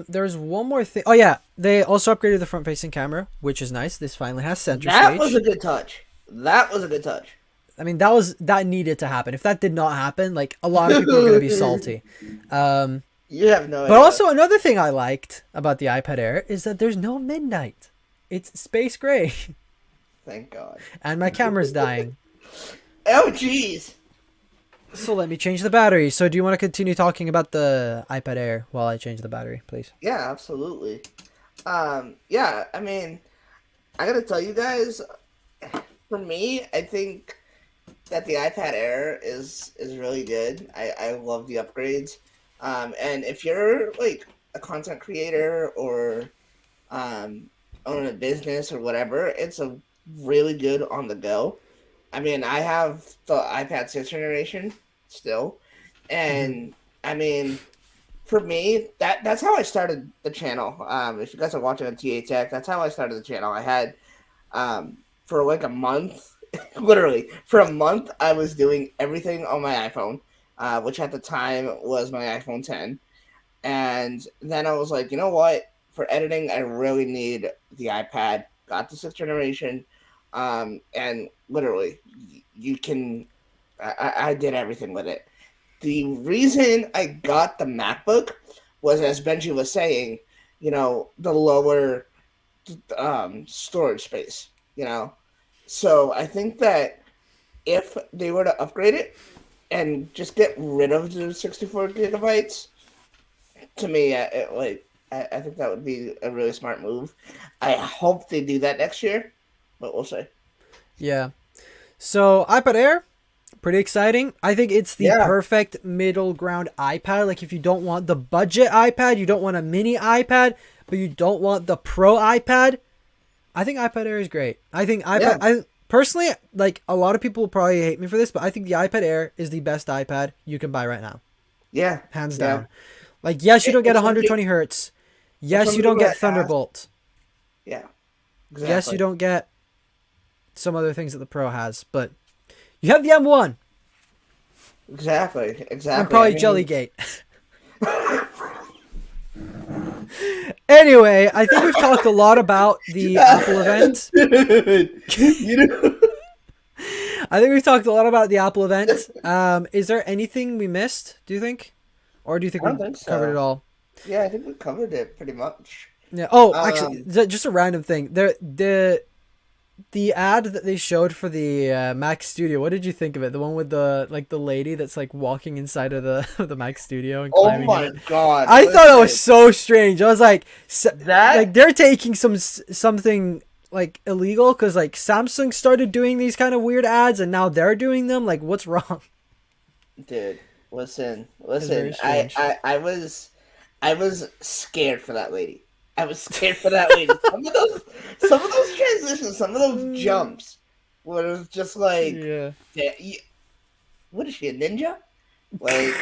There's one more thing. Oh yeah, they also upgraded the front-facing camera, which is nice. This finally has center That was stage. a good touch. That was a good touch. I mean, that needed to happen. If that did not happen, like a lot of people are gonna be salty. Um, You have no but idea. also another thing I liked about the iPad Air is that there's no midnight. It's space gray, Thank God. and my camera's dying. Oh jeez. So let me change the battery. So do you want to continue talking about the iPad Air while I change the battery, please? Yeah, absolutely. Yeah, I mean, I gotta tell you guys, for me, I think that the iPad Air is really good. I love the upgrades. And if you're like a content creator or um, own a business or whatever, it's a really good on the go. I mean, I have the iPad 6th generation still, Mm-hmm. and I mean, for me, that's how I started the channel. If you guys are watching on TA Tech, that's how I started the channel. I had For like a month, literally for a month, I was doing everything on my iPhone, which at the time was my iPhone 10. And then I was like, you know what? For editing, I really need the iPad. Got the sixth generation, and literally, you can. I did everything with it. The reason I got the MacBook was, as Benji was saying, the lower storage space. So I think that if they were to upgrade it and just get rid of the 64 gigabytes, to me, I think that would be a really smart move. I hope they do that next year, but we'll see. Yeah. So iPad Air, pretty exciting. I think it's the Yeah, perfect middle ground iPad. Like if you don't want the budget iPad, you don't want a mini iPad, but you don't want the pro iPad, I think iPad Air is great. I think yeah, I personally, like a lot of people will probably hate me for this, but I think the iPad Air is the best iPad you can buy right now. yeah, Hands yeah. down. Like yes, you don't get If some 120 people, hertz. if Yes, some you don't people get that ask, Thunderbolt. yeah, Yes, you exactly, don't get some other things that the Pro has, but you have the M1 and exactly. I probably mean, Jellygate. Anyway, I think we've talked a lot about the Apple event. dude, you know, I think we've talked a lot about the Apple event. Is there anything we missed, do you think? Or do you think I don't we think covered it so. all? Yeah, I think we covered it pretty much. Yeah. Oh, actually, Um, just a random thing. The ad that they showed for the Mac Studio. What did you think of it? The one with the lady that's like walking inside of the the Mac Studio and oh climbing in my it. God, I thought that was listen, so strange. I was like, like that they're taking something like illegal because like Samsung started doing these kind of weird ads and now they're doing them. Like, what's wrong? dude, listen, It's very listen. strange. I was scared for that lady. I was scared for that lady. Some of those transitions, some of those jumps, where it was just like, Yeah. yeah, what is she, a ninja? Like,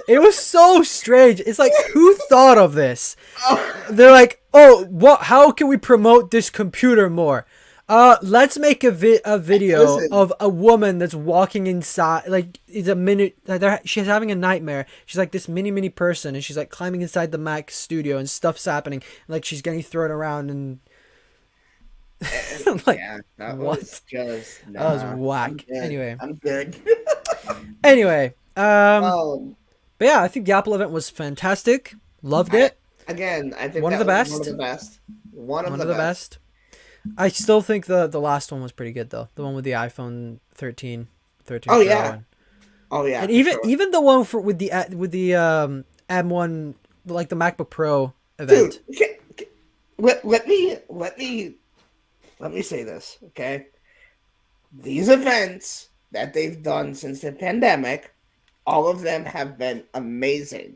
It was so strange. It's like who thought of this? oh, They're like, "Oh, what how can we promote this computer more? Let's make a video listen, of a woman that's walking inside like it's a minute she's having a nightmare. She's like this mini person and she's like climbing inside the Mac studio and stuff's happening. Like she's getting thrown around and I'm like, yeah, that was what? just That was nah. I'm whack. good. Anyway. I'm good. Anyway, um, but yeah, I think the Apple event was fantastic. Loved I it. again, I think One of that the was one of best. the best. One of One the of the best. best. I still think the last one was pretty good though. The one with the iPhone 13, 13 Oh Pro, yeah. Oh yeah, and for sure. even the one for with the M1, like the MacBook Pro Dude, event. let me say this, okay? These events that they've done since the pandemic, all of them have been amazing.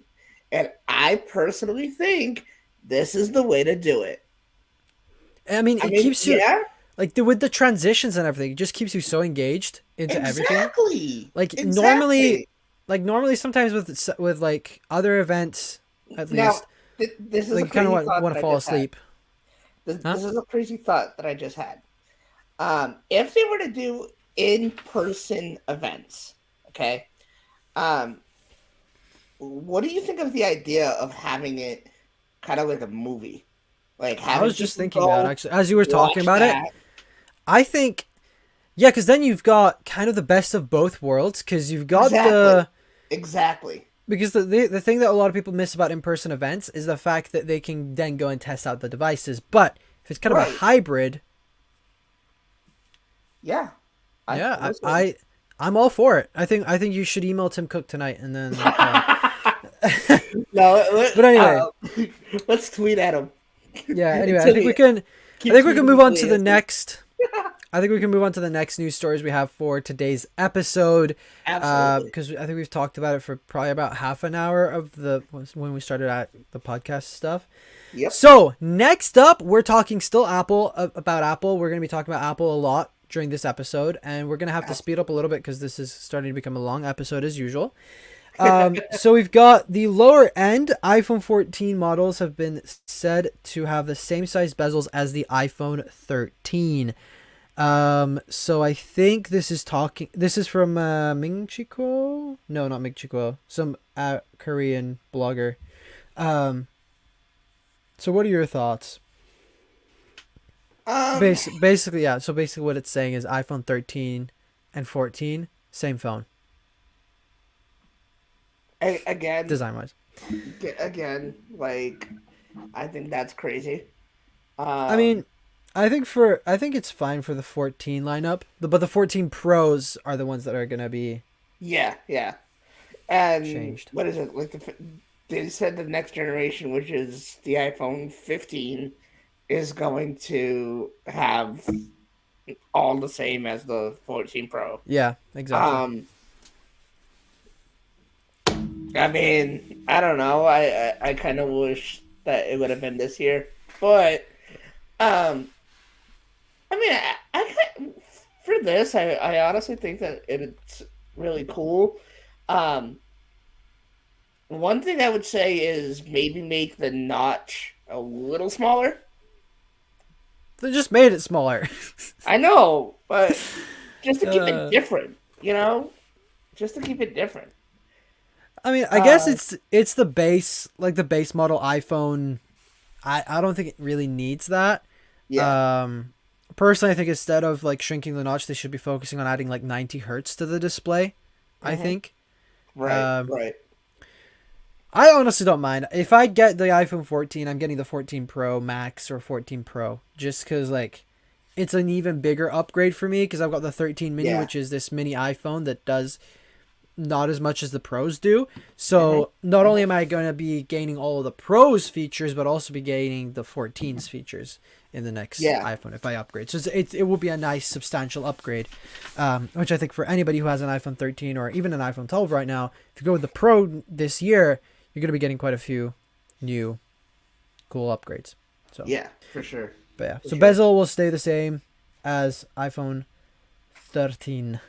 And I personally think this is the way to do it. I mean, I it mean, keeps you yeah, like with the transitions and everything. It just keeps you so engaged into everything. exactly. Like normally, Exactly. sometimes with like other events, at Now, least, this is like a you kind of crazy want thought to that I fall just had. asleep, This, huh? this is a crazy thought that I just had. If they were to do in-person events, okay, um, what do you think of the idea of having it kind of like a movie, like I having was just people thinking that go actually as you were talking watch about it. that? I think yeah, because then you've got kind of the best of both worlds. Because you've got Exactly, exactly. because the thing that a lot of people miss about in person events is the fact that they can then go and test out the devices. But if it's kind of a Right? hybrid, Yeah. I yeah, listen. I'm all for it. I think you should email Tim Cook tonight and then. No, But anyway, let's tweet at him. yeah. Anyway, I Until think we he can. I keep think we can tweeting move until on he to the answers. next. I think we can move on to the next news stories we have for today's episode, Absolutely. because I think we've talked about it for probably about half an hour of when we started at the podcast stuff. Yep. So next up, we're talking still Apple about Apple. We're going to be talking about Apple a lot during this episode, and we're going to have to speed up a little bit because this is starting to become a long episode as usual. So we've got the lower end iPhone 14 models have been said to have the same size bezels as the iPhone 13. So I think this is talking. This is from Ming Chico. No, not Ming Chico. Some Korean blogger. Um, so what are your thoughts? Um, Basically, yeah. So basically, what it's saying is iPhone 13 and 14, same phone, again, design wise. again, like I think that's crazy. I Um, mean, I think it's fine for the 14 lineup, but the 14 Pros are the ones that are gonna be yeah, yeah. And changed. what is it? They said the next generation, which is the iPhone 15, is going to have all the same as the 14 Pro. Yeah, exactly. Um, I mean, I don't know. I kind of wish that it would have been this year, but um, I mean, for this, I honestly think that it's really cool. Um, one thing I would say is maybe make the notch a little smaller. They just made it smaller. I know, but just to keep it uh, different, you know, just to keep it different. I mean, I guess Uh, it's the base, like the base model iPhone. I don't think it really needs that. yeah. Um, Personally, I think instead of like shrinking the notch, they should be focusing on adding like 90 hertz to the display. I Hmm. think. Right, Um, right. I honestly don't mind if I get the iPhone 14. I'm getting the 14 Pro Max or 14 Pro just because like it's an even bigger upgrade for me because I've got the 13 mini, Yeah. which is this mini iPhone that does not as much as the Pros do. Hmm. So not only Hmm. am I going to be gaining all of the Pros features, but also be gaining the 14's features in the next Yeah. iPhone if I upgrade. So it will be a nice substantial upgrade, which I think for anybody who has an iPhone 13 or even an iPhone 12 right now, if you go with the Pro this year, you're going to be getting quite a few new cool upgrades. So, Yeah, for sure. but yeah, For so sure. bezel will stay the same as iPhone 13.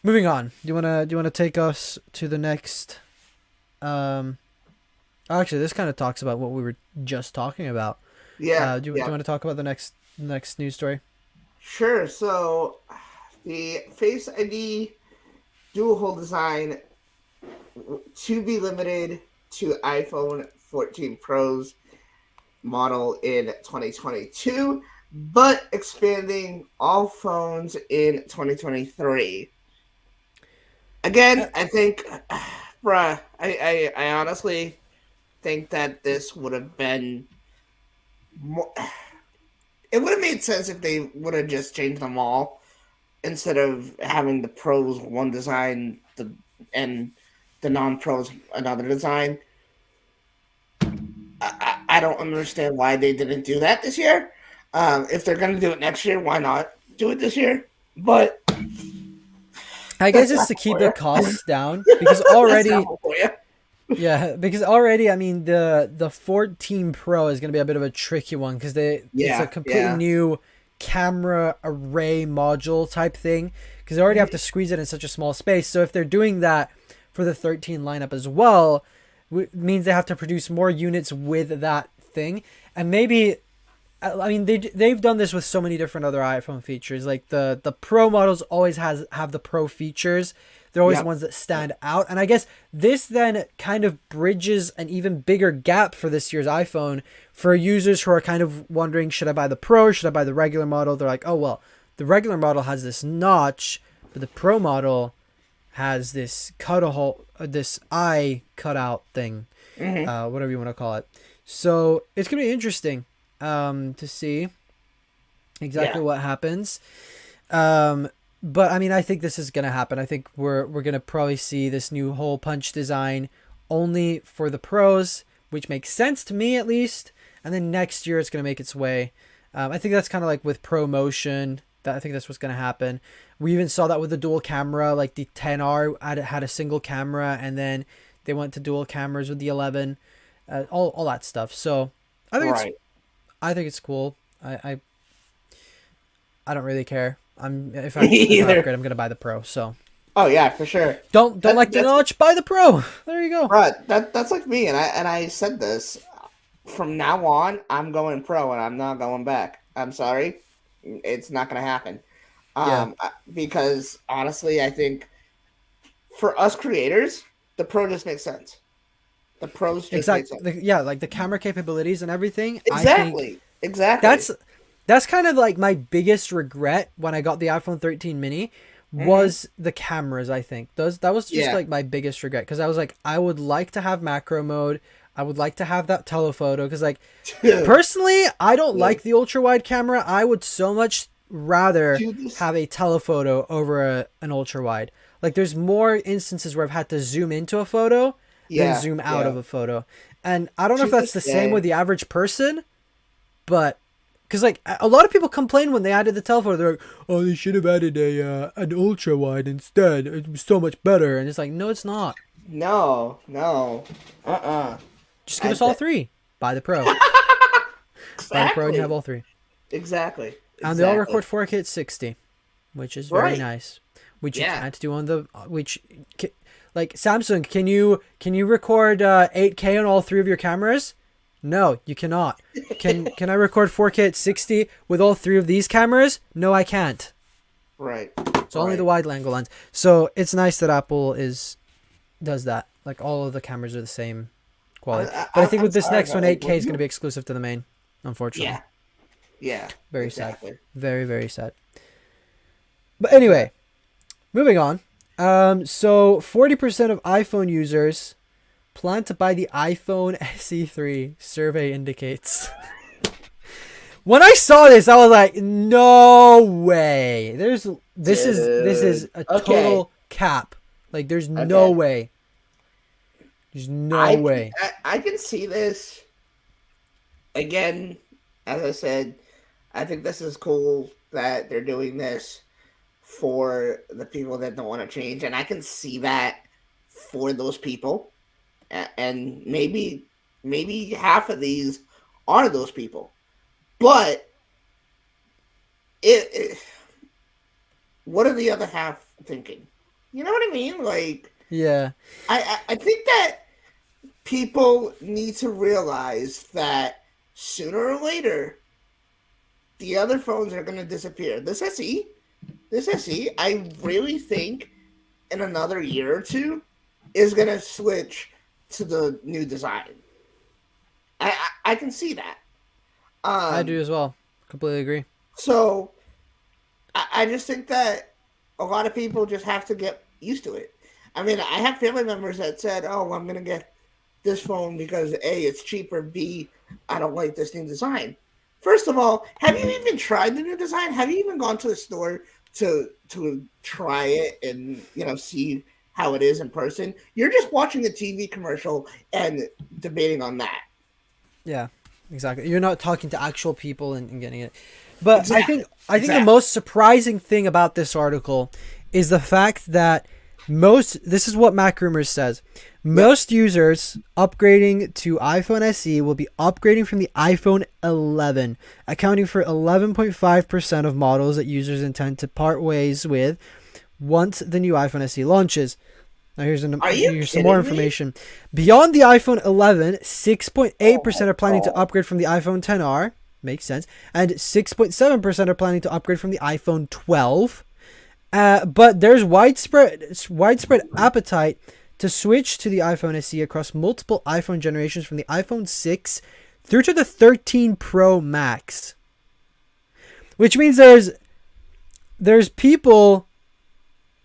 Moving on. Do you wanna take us to the next? Um, Actually, this kind of talks about what we were just talking about. Yeah, Do you yeah. want to talk about the next news story? Sure. So the Face ID dual hole design to be limited to iPhone 14 Pros model in 2022, but expanding all phones in 2023. Uh, Again, I think, bruh, I honestly think that this would have been more. It would have made sense if they would have just changed them all instead of having the pros one design and the non pros another design. I don't understand why they didn't do that this year. If they're going to do it next year, why not do it this year? But I guess that's it's not to keep for the you. costs down because That's not already, for you. yeah, because already, I mean, the 14 Pro is gonna be a bit of a tricky one because it's a Yeah, completely yeah. new camera array module type thing because they already have to Mhm. squeeze it in such a small space. So if they're doing that for the 13 lineup as well, means they have to produce more units with that thing, and maybe I mean they've done this with so many different other iPhone features. Like the Pro models always have the Pro features. They're always the Yep. ones that Yep. stand out. And I guess this then kind of bridges an even bigger gap for this year's iPhone for users who are kind of wondering, should I buy the Pro? Should I buy the regular model? They're like, oh well, the regular model has this notch, but the Pro model has this cut a hole, this eye cutout thing, Hmm. whatever you want to call it. So it's gonna be interesting to see exactly Yeah. what happens. Um, but I mean, I think this is gonna happen. I think we're gonna probably see this new hole punch design only for the pros, which makes sense to me at least. And then next year it's gonna make its way. I think that's kind of like with ProMotion. That I think that's what's gonna happen. We even saw that with the dual camera, like the 10R had a single camera, and then they went to dual cameras with the 11, all that stuff. So I think it's Right. I think it's cool. I don't really care. I'm if I Me if I either. upgrade, I'm gonna buy the Pro. So Oh yeah, for sure. Don't like the That's notch? Buy the Pro. There you go. right. That's like me, and I said this. From now on, I'm going pro, and I'm not going back. I'm sorry, it's not going to happen. Yeah. Because honestly, I think for us creators, the pro just makes sense. The pros just make sense. Yeah, like the camera capabilities and everything. I think Exactly. Exactly. that's that's kind of like my biggest regret when I got the iPhone 13 mini Hmm. was the cameras. I think those that was just Yeah. like my biggest regret because I was like I would like to have macro mode. I would like to have that telephoto because like personally I don't Yeah. like the ultra wide camera. I would so much rather Do this. have a telephoto over an ultra wide. Like there's more instances where I've had to zoom into a photo than Yeah. zoom out Yeah. of a photo. And I don't know if To that's this the same with day. the average person, but because like a lot of people complain when they added the telephoto, they're like, "Oh, they should have added a an ultra wide instead. It was so much better." And it's like, no, it's not. No. No. Uh. Just give I us all th- three. Buy the Pro. Buy the Pro, and you have exactly. all three. Exactly. And they all Exactly. record 4K at 60, which is very Right. nice. Which you Yeah. can't do on the like Samsung. Can you record 8K on all three of your cameras? No, you cannot. Can I record 4K at 60 with all three of these cameras? No, I can't. Right. It's only the Right. wide angle lens. So it's nice that Apple does that. Like all of the cameras are the same quality. But I think I'm with this sorry, next but one, like 8K when is going to you. be exclusive to the main. Unfortunately, Yeah. Yeah. very sad. Exactly. Very very sad. But anyway, moving on. So 40% of iPhone users plan to buy the iPhone SE3. Survey indicates. When I saw this, I was like, "No way! This is Dude. a Okay. total cap. Like, there's no Okay. way. There's no I can way." I can see this again. As I said, I think this is cool that they're doing this for the people that don't want to change, and I can see that for those people, and maybe half of these are those people, but it what are the other half thinking? You know what I mean? Like Yeah, I think that people need to realize that sooner or later the other phones are going to disappear. This SE, I really think in another year or two is going to switch to the new design. I can see that. I do Um, as well. Completely agree. so I just think that a lot of people just have to get used to it. I mean, I have family members that said, "Oh, I'm going to get this phone because A, it's cheaper. B, I don't like this new design." First of all, have you even tried the new design? Have you even gone to the store to try it and see how it is in person? You're just watching a TV commercial and debating on that. Yeah, exactly. You're not talking to actual people and getting it. But I think Exactly. I think the Exactly. most surprising thing about this article is the fact that this is what Mac Rumors says. Yep. Most users upgrading to iPhone SE will be upgrading from the iPhone 11, accounting for 11.5% of models that users intend to part ways with once the new iPhone SE launches. Now Are you here's some more kidding me? information. Beyond the iPhone 11, 6.8% Oh are planning to my upgrade from the iPhone XR. Makes sense. And 6.7% are planning to upgrade from the iPhone 12. But there's widespread appetite to switch to the iPhone SE across multiple iPhone generations from the iPhone 6 through to the 13 Pro Max. Which means there's people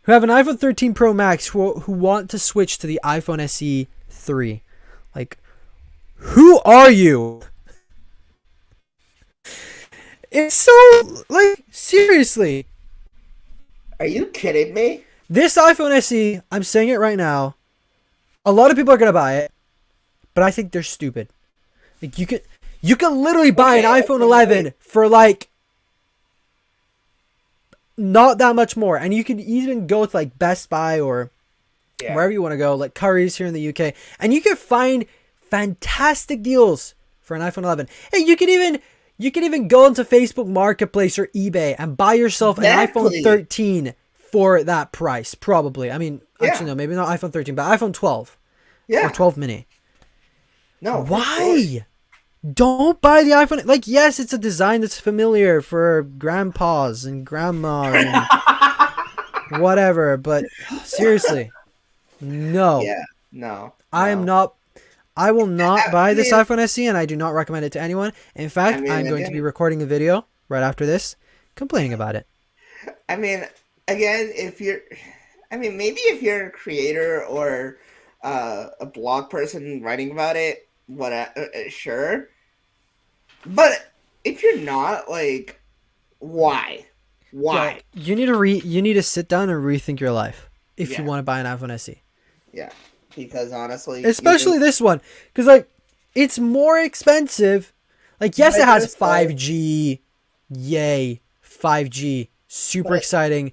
who have an iPhone 13 Pro Max who want to switch to the iPhone SE 3. Like, who are you? It's so, like, seriously. Are you kidding me? This iPhone SE, I'm saying it right now, a lot of people are going to buy it, but I think they're stupid. Like, you can literally buy an Okay, iPhone okay, 11 wait. for, like, not that much more. And you could even go to, like, Best Buy or Yeah. wherever you want to go, like Curry's here in the UK, and you can find fantastic deals for an iPhone 11. Hey, you can even go into Facebook Marketplace or eBay and buy yourself an iPhone Exactly. 13 for that price, probably. I mean, Yeah. actually, no, maybe not iPhone 13, but iPhone 12 Yeah. or 12 mini. No. for sure. Why? Don't buy the iPhone. Like, yes, it's a design that's familiar for grandpas and grandmas and whatever, but seriously, no. Yeah. No. I am No. not. I will not buy I this mean, iPhone SE, and I do not recommend it to anyone. In fact, I'm going to be again, recording a video right after this complaining about it. I mean, again, if you're, I mean, maybe if you're a creator or a blog person writing about it, what? Sure, but if you're not, like, why? Yeah, Why? like, you need to sit down and rethink your life if you Yeah, want to buy an iPhone SE. yeah. Because honestly, Especially this one, because like it's more expensive. Like, yes, it has 5G, yay, 5G, super But- exciting,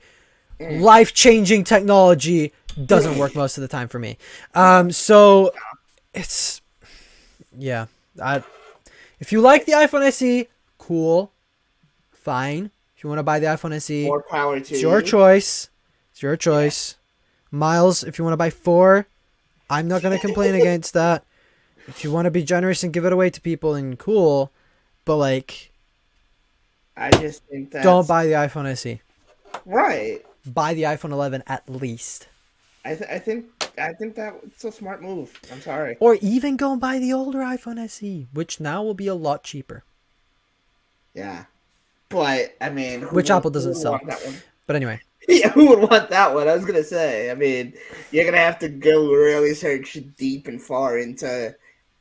life-changing technology. Doesn't work most of the time for me. So it's yeah. If you like the iPhone SE, cool, fine. If you want to buy the iPhone SE, more power to it's your you. choice. It's your choice. Miles, if you want to buy 4, I'm not going to complain against that. If you want to be generous and give it away to people, and cool, but like, I just think that don't buy the iPhone SE. right. Buy the iPhone 11 at least. I think that's a smart move. I'm sorry. Or even go and buy the older iPhone SE, which now will be a lot cheaper. Yeah, but I mean, Which Apple doesn't sell. want that one? But anyway. Yeah, who would want that one? I was gonna say. I mean, you're gonna have to go really search deep and far into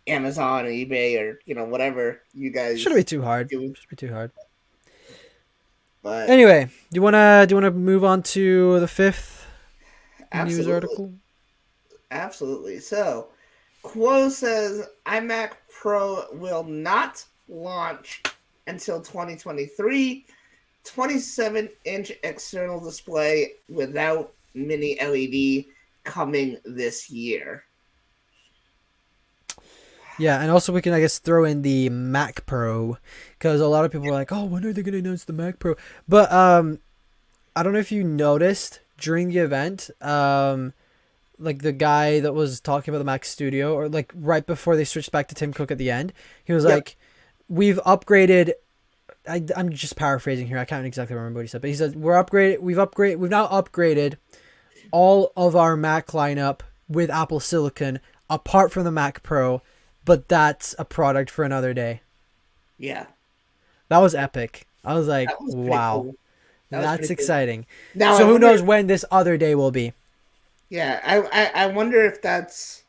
Amazon or eBay or whatever you guys. Shouldn't be too hard. do. Shouldn't be too hard. But Anyway, do you wanna move on to the 5th news absolutely, article? absolutely. So, Quo says iMac Pro will not launch until 2023. 27-inch external display without mini LED coming this year. Yeah, and also we can, I guess, throw in the Mac Pro, because a lot of people are like, "Oh, when are they going to announce the Mac Pro?" But I don't know if you noticed during the event, like the guy that was talking about the Mac Studio, or like right before they switched back to Tim Cook at the end, he was like, "We've upgraded." I'm just paraphrasing here. I can't exactly remember what he said, but he said we've now upgraded all of our Mac lineup with Apple Silicon, apart from the Mac Pro, but that's a product for another day. Yeah, That was epic. I was like, that was pretty wow, cool. that's exciting. Now, So I who wonder- knows when this other day will be? Yeah, I wonder if that's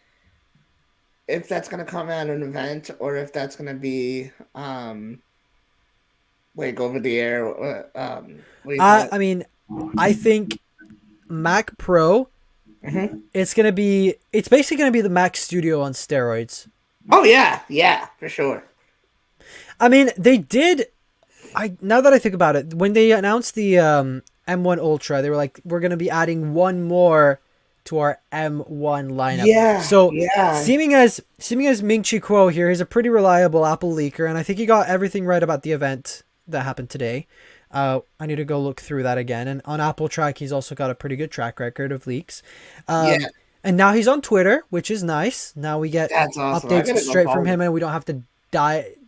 gonna come at an event or if that's gonna be like over the air. What do you call it? I mean, I think Mac Pro. Mhm. It's basically gonna be the Mac Studio on steroids. Oh yeah, for sure. I mean, they did. Now that I think about it, when they announced the M1 Ultra, they were like, "We're gonna be adding one more to our M1 lineup." Yeah. So yeah. seeming as Ming-Chi Kuo here, he's a pretty reliable Apple leaker, and I think he got everything right about the event that happened today. I need to go look through that again. And on Apple Track, he's also got a pretty good track record of leaks. Yeah. And now he's on Twitter, which is nice. Now we get That's awesome. I updates gotta go straight from follow him, and we don't have to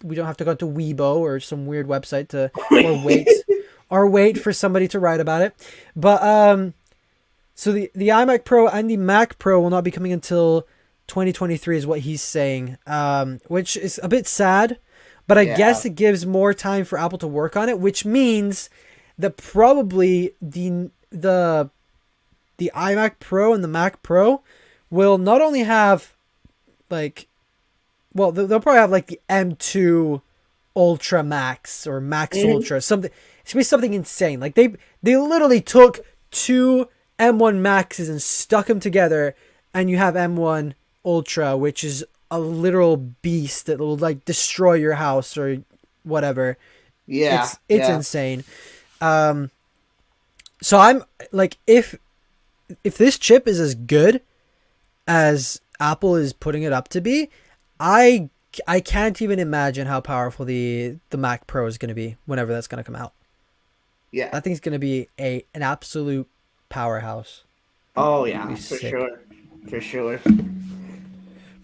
We don't have to go to Weibo or some weird website to him. or wait for somebody to write about it. But so the iMac Pro and the Mac Pro will not be coming until 2023, is what he's saying. Which is a bit sad. But I guess it gives more time for Apple to work on it, which means that probably the iMac Pro and the Mac Pro will not only have like, well, they'll probably have like the M2 Ultra Max or Max Ultra, something. It's gonna be something insane. Like they literally took 2 M1 Maxes and stuck them together, and you have M1 Ultra, which is a literal beast that will like destroy your house or whatever. Yeah, it's insane. So I'm like, if this chip is as good as Apple is putting it up to be, I can't even imagine how powerful the Mac Pro is going to be whenever that's going to come out. Yeah, That thing's going to be an absolute powerhouse. Oh It'd yeah, be for sick. sure, for sure.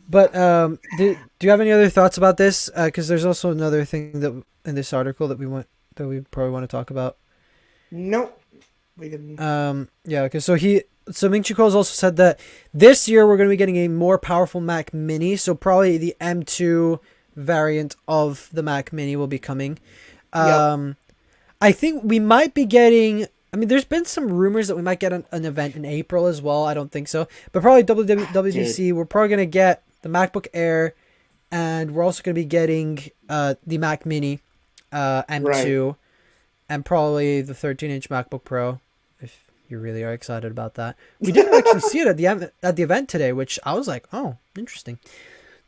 But do you have any other thoughts about this? Because there's also another thing that in this article that we probably want to talk about. Nope. We can. Yeah. Okay. So Ming Chi Kuo's also said that this year we're going to be getting a more powerful Mac Mini. So probably the M2 variant of the Mac Mini will be coming. Yep. I think we might be getting. I mean, there's been some rumors that we might get an event in April as well. I don't think so, but probably WWDC. We're probably gonna get the MacBook Air, and we're also gonna be getting the Mac Mini, M2, Right. and probably the 13-inch MacBook Pro. If you really are excited about that, we didn't actually see it at the event today, which I was like, oh, interesting.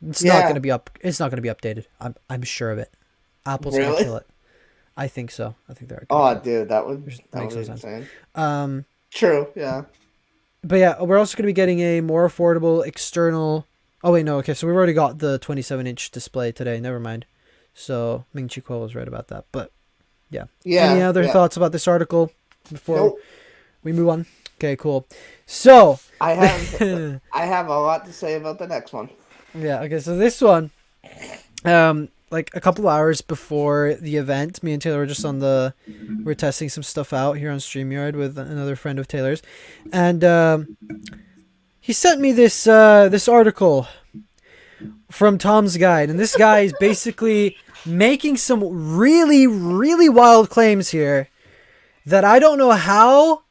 It's not Yeah. gonna be up. It's not gonna be updated. I'm sure of it. Apple's gonna Really? kill it. I think so. I think they're gonna Oh, kill it. dude, that would Which that makes would no be sense. insane. Um, True. Yeah. but yeah, we're also going to be getting a more affordable external. Oh wait, no. Okay, so we've already got the 27-inch display today. Never mind. So Ming Chi Kuo was right about that. But yeah. Any Yeah. other Yeah. thoughts about this article before Nope. we move on? Okay, cool. So I have yeah. I have a lot to say about the next one. Okay, so this one, like a couple hours before the event, me and Taylor were just we're testing some stuff out here on StreamYard with another friend of Taylor's, and he sent me this article from Tom's Guide, and this guy is basically making some really really wild claims here that I don't know how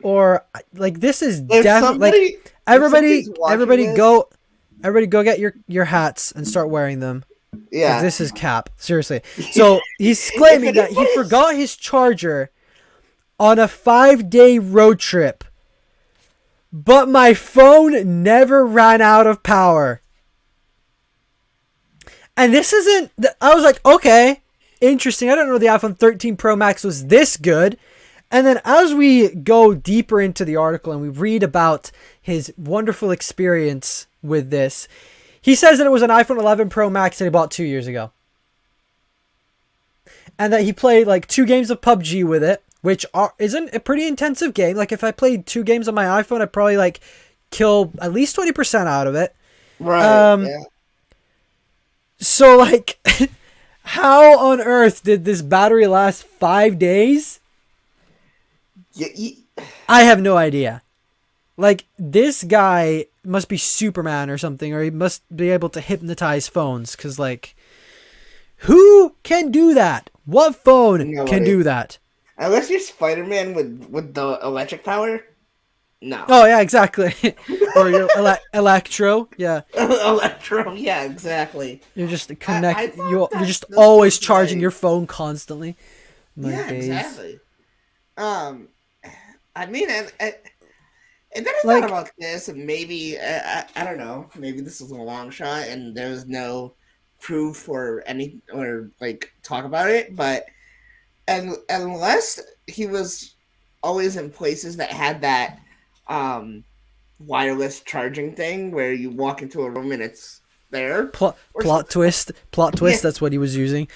or like this is If definitely like somebody, if everybody somebody's watching everybody this, go everybody go get your hats and start wearing them because yeah. this is cap seriously. So he's claiming that he anybody's- forgot his charger on a 5-day road trip, but my phone never ran out of power. And this isn't. I was like, okay, interesting. I don't know the iPhone 13 Pro Max was this good. And then as we go deeper into the article and we read about his wonderful experience with this, he says that it was an iPhone 11 Pro Max that he bought 2 years ago. And that he played like 2 games of PUBG with it, which isn't a pretty intensive game. Like if I played 2 games on my iPhone, I'd probably like kill at least 20% out of it. Right. Um, Yeah. So like, how on earth did this battery last 5 days? Yeah. I have no idea. Like, this guy must be Superman or something, or he must be able to hypnotize phones, because, like, who can do that? What phone can Nobody. do that? Unless you're Spider-Man with the electric power. No. Oh, yeah, exactly. Or your Electro, yeah. Electro. Yeah. Exactly. You're just I thought you're that just this always was charging like- your phone constantly. My Yeah. days. Exactly. I mean, and then I Like- thought about this, and maybe I don't know. Maybe this is a long shot, and there's no proof or any or like talk about it. But and unless he was always in places that had that wireless charging thing, where you walk into a room and it's there. Plot twist. Yeah. That's what he was using.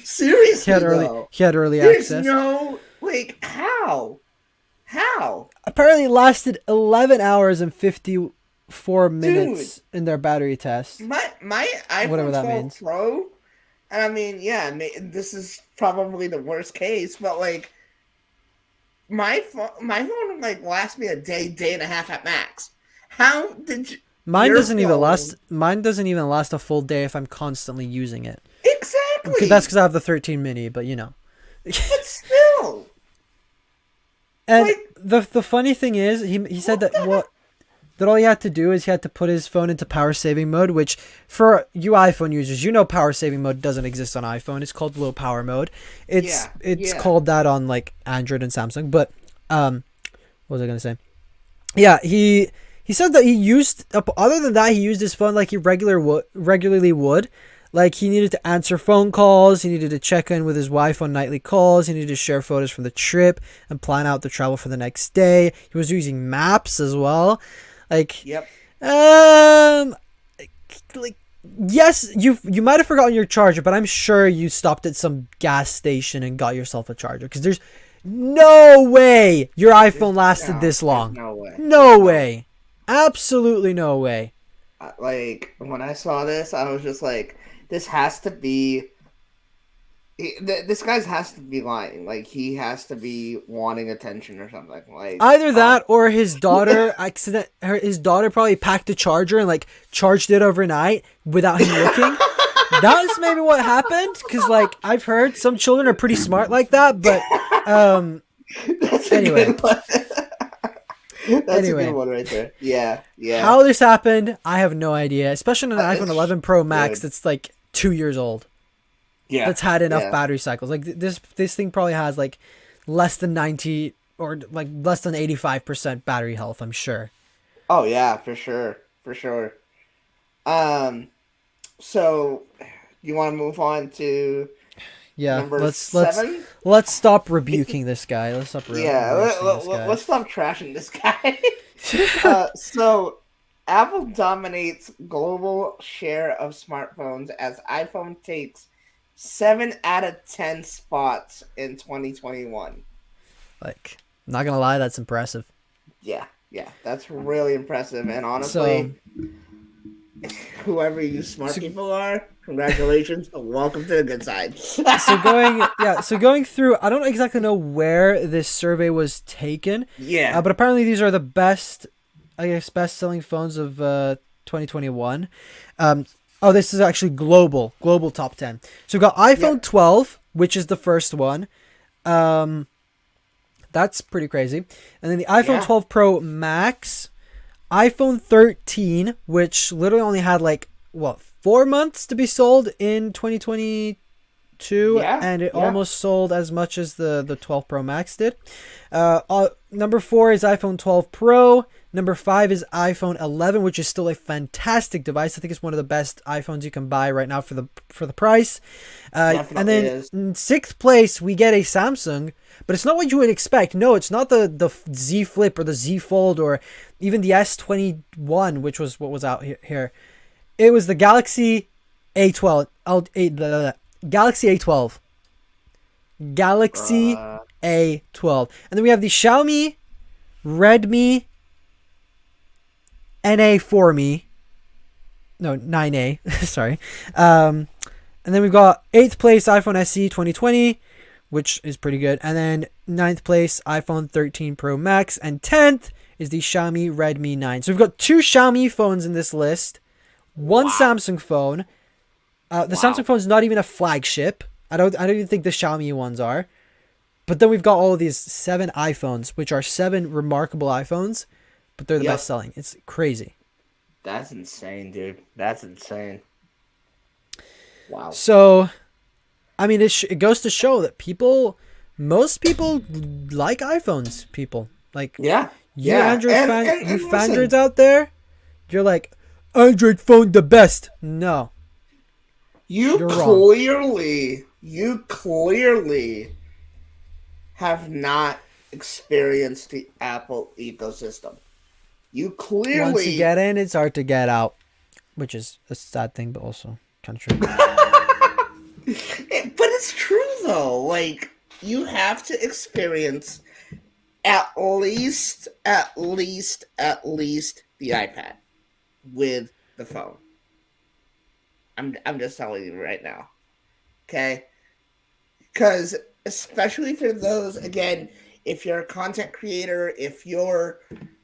Seriously, though. He had early There's access. no like how. Apparently, it lasted 11 hours and 54 minutes in their battery test. My iPhone Whatever that 12 means. Pro, and I mean, yeah, this is probably the worst case, but like my phone like lasts me a day and a half at max. How did you? Mine your doesn't even phone- last. Mine doesn't even last a full day if I'm constantly using it. Exactly. That's because I have the 13 mini, but you know. But still, And like, the funny thing is, he said that that all he had to do is he had to put his phone into power saving mode, which for you iPhone users, you know power saving mode doesn't exist on iPhone. It's called low power mode. It's Yeah. called that on like Android and Samsung. But what was I gonna say? Yeah, he said that he used other than that he used his phone like he regularly would. Like he needed to answer phone calls, he needed to check in with his wife on nightly calls, he needed to share photos from the trip and plan out the travel for the next day. He was using maps as well. Like yep. like yes, you might have forgotten your charger, but I'm sure you stopped at some gas station and got yourself a charger because there's no way your iPhone lasted this There's long. no way. No way. Absolutely no way. Like when I saw this, I was just like, this has to be. This guy has to be lying. Like he has to be wanting attention or something. Like Either that or his daughter probably packed a charger and like charged it overnight without him looking. That's maybe what happened because like I've heard some children are pretty smart like that, but that's anyway. a good one. That's a good one right there. Yeah. How this happened, I have no idea. Especially on an iPhone 11 Pro Max that's like 2 years old. Yeah. That's had enough battery cycles. Like this thing probably has like less than 90 or like less than 85% battery health, I'm sure. Oh yeah, for sure. So you want to move on to number 7? Let's stop rebuking this guy. Let's stop let's stop trashing this guy. So Apple dominates global share of smartphones as iPhone takes 7 out of 10 spots in 2021. Like, not gonna lie, that's impressive. Yeah, that's really impressive. And honestly, whoever you smart people are, congratulations. Welcome to the good side. so going through, I don't exactly know where this survey was taken. Yeah. But apparently these are the best selling phones of 2021. This is actually global top 10. So we've got iPhone 12, which is the first one. That's pretty crazy. And then the iPhone 12 Pro Max, iPhone 13, which literally only had 4 months to be sold in 2022, and it almost sold as much as the 12 Pro Max did. Number 4 is iPhone 12 Pro. Number 5 is iPhone 11, which is still a fantastic device. I think it's one of the best iPhones you can buy right now for the price. And then in 6th place, we get a Samsung, but it's not what you would expect. No, it's not the Z Flip or the Z Fold or even the S21, which was what was out here. It was the Galaxy A12. Galaxy A12. Galaxy A12. And then we have the Xiaomi Redmi NA4Me. No, 9A. Sorry. And then we've got 8th place iPhone SE 2020, which is pretty good. And then 9th place iPhone 13 Pro Max. And 10th is the Xiaomi Redmi 9. So we've got 2 Xiaomi phones in this list. One Samsung phone. The Samsung phone is not even a flagship. I don't even think the Xiaomi ones are. But then we've got all of these 7 iPhones, which are 7 remarkable iPhones, but they're the best selling. It's crazy. That's insane, dude. That's insane. Wow. So, I mean, it goes to show that most people like iPhones. People like Android Androids out there. You're like, Android phone the best. No. You clearly have not experienced the Apple ecosystem. You clearly... Once you get in, it's hard to get out, which is a sad thing, but also kind of true. But it's true, though. Like, you have to experience at least the iPad with the phone. I'm just telling you right now. Okay? Because especially for those, again, if you're a content creator, if you're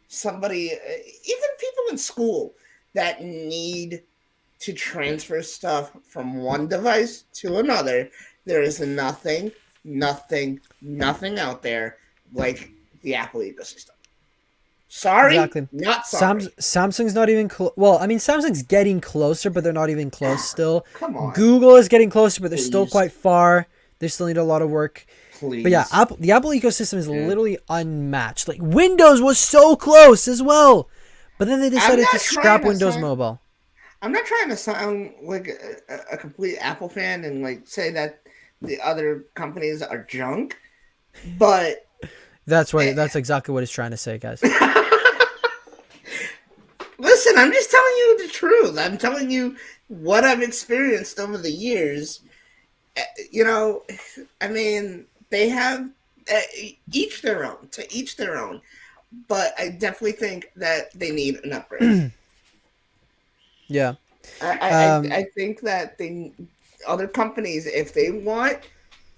somebody, even people in school that need to transfer stuff from one device to another, there is nothing out there like the Apple ecosystem. Sorry, exactly. Not sorry. Samsung's not even well, I mean, Samsung's getting closer, but they're not even close still. Come on. Google is getting closer, but they're still quite far. They still need a lot of work. Please. But yeah, the Apple ecosystem is literally unmatched. Like, Windows was so close as well, but then they decided to scrap Windows Mobile. I'm not trying to sound like a complete Apple fan and like say that the other companies are junk, but that's exactly what he's trying to say, guys. Listen, I'm just telling you the truth. I'm telling you what I've experienced over the years. You know, I mean, they have each their own, to each their own. But I definitely think that they need an upgrade. Yeah. I think that other companies, if they want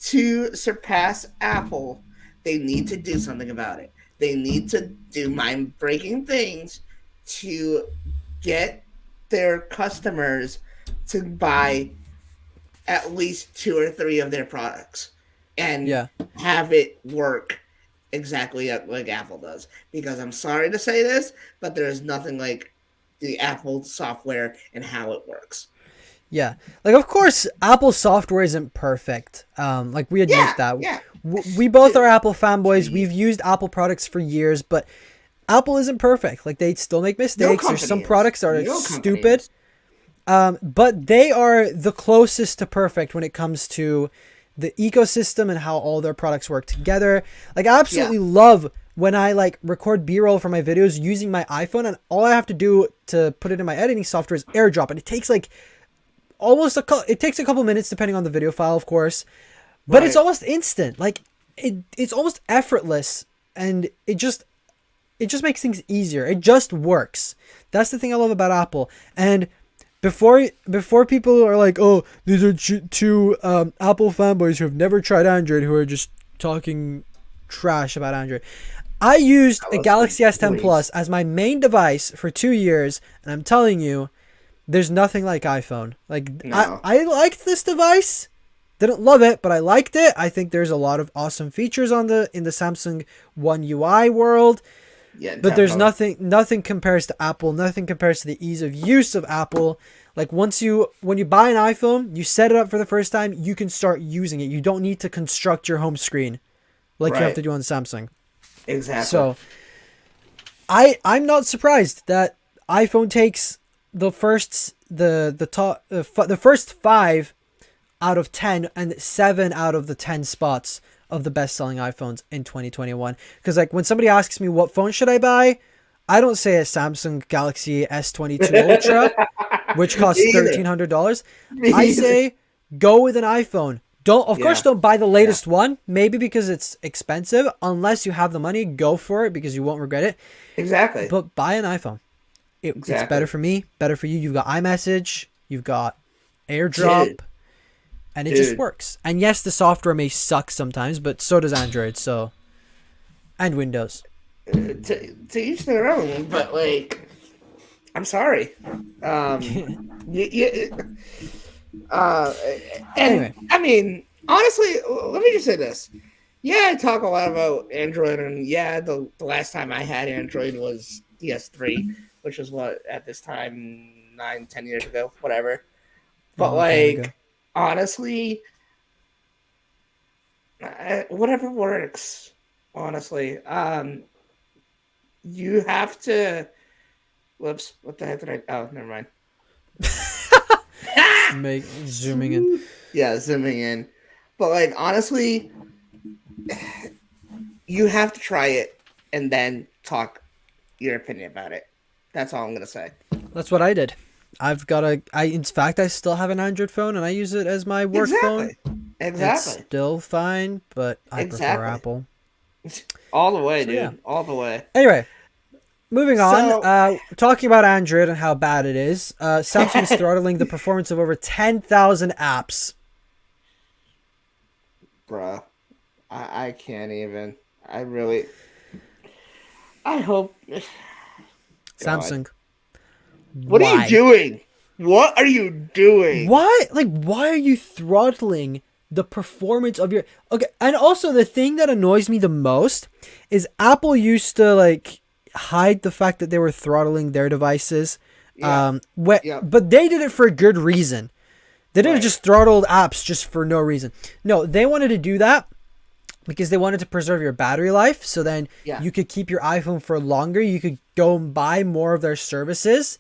to surpass Apple, they need to do something about it. They need to do mind breaking things to get their customers to buy at least 2 or 3 of their products and Yeah. have it work exactly like Apple does. Because I'm sorry to say this, but there is nothing like the Apple software and how it works. Yeah. Like, of course, Apple software isn't perfect. Like, we admit that. Yeah. We both are Apple fanboys. We've used Apple products for years, but Apple isn't perfect. Like, they still make mistakes. There's some products that are stupid. But they are the closest to perfect when it comes to the ecosystem and how all their products work together. Like, I absolutely love when I like record B-roll for my videos using my iPhone, and all I have to do to put it in my editing software is AirDrop, and it takes like it takes a couple minutes depending on the video file, of course, but it's almost instant. Like it's almost effortless, and it just makes things easier. It just works. That's the thing I love about Apple. And before people are like, oh, these are two Apple fanboys who have never tried Android who are just talking trash about Android. I used a Galaxy S10 Plus as my main device for 2 years, and I'm telling you, there's nothing like iPhone. Like, no. I liked this device. Didn't love it, but I liked it. I think there's a lot of awesome features in the Samsung One UI world. Yeah, but there's nothing compares to Apple. Nothing compares to the ease of use of Apple. Like when you buy an iPhone, you set it up for the first time, you can start using it. You don't need to construct your home screen like you have to do on Samsung. Exactly. So I'm not surprised that iPhone takes the first first 5 out of 10 and 7 out of the 10 spots of the best-selling iPhones in 2021. Because like when somebody asks me what phone should I buy, I don't say a Samsung Galaxy S22 Ultra, which costs $1,300. I say go with an iPhone. Of course, don't buy the latest one. Maybe because it's expensive. Unless you have the money, go for it because you won't regret it. Exactly. But buy an iPhone. It's better for me, better for you. You've got iMessage, you've got AirDrop, and it just works. And yes, the software may suck sometimes, but so does Android. And Windows. To each their own, but like, I'm sorry. Anyway. I mean, honestly, let me just say this. Yeah, I talk a lot about Android, and the last time I had Android was the S3, which was at this time 9-10 years ago, whatever. But like, honestly, whatever works. Honestly, you have to. Whoops! What the heck did I? Oh, never mind. Zooming in. Yeah, zooming in. But like, honestly, you have to try it and then talk your opinion about it. That's all I'm gonna say. That's what I did. In fact, I still have an Android phone and I use it as my work phone. Exactly. It's still fine, but I prefer Apple. All the way, dude. Yeah. All the way. Anyway, moving on. Talking about Android and how bad it is. Samsung is throttling the performance of over 10,000 apps. Bruh. I can't even. I hope. Samsung. What are you doing? What are you doing? Why are you throttling the performance of your... Okay, and also the thing that annoys me the most is Apple used to hide the fact that they were throttling their devices. But they did it for a good reason. They didn't just throttle apps just for no reason. No, they wanted to do that because they wanted to preserve your battery life, so then you could keep your iPhone for longer. You could go and buy more of their services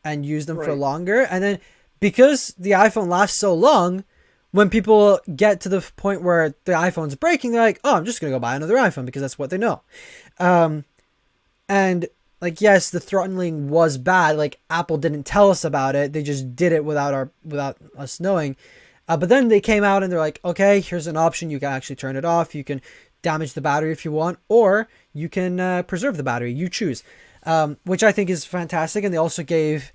and use them for longer. And then because the iPhone lasts so long, when people get to the point where the iPhone's breaking, they're like, oh, I'm just going to go buy another iPhone because that's what they know. And like, yes, the throttling was bad. Like, Apple didn't tell us about it. They just did it without us knowing. But then they came out and they're like, okay, here's an option. You can actually turn it off. You can damage the battery if you want, or you can preserve the battery. You choose, which I think is fantastic. And they also gave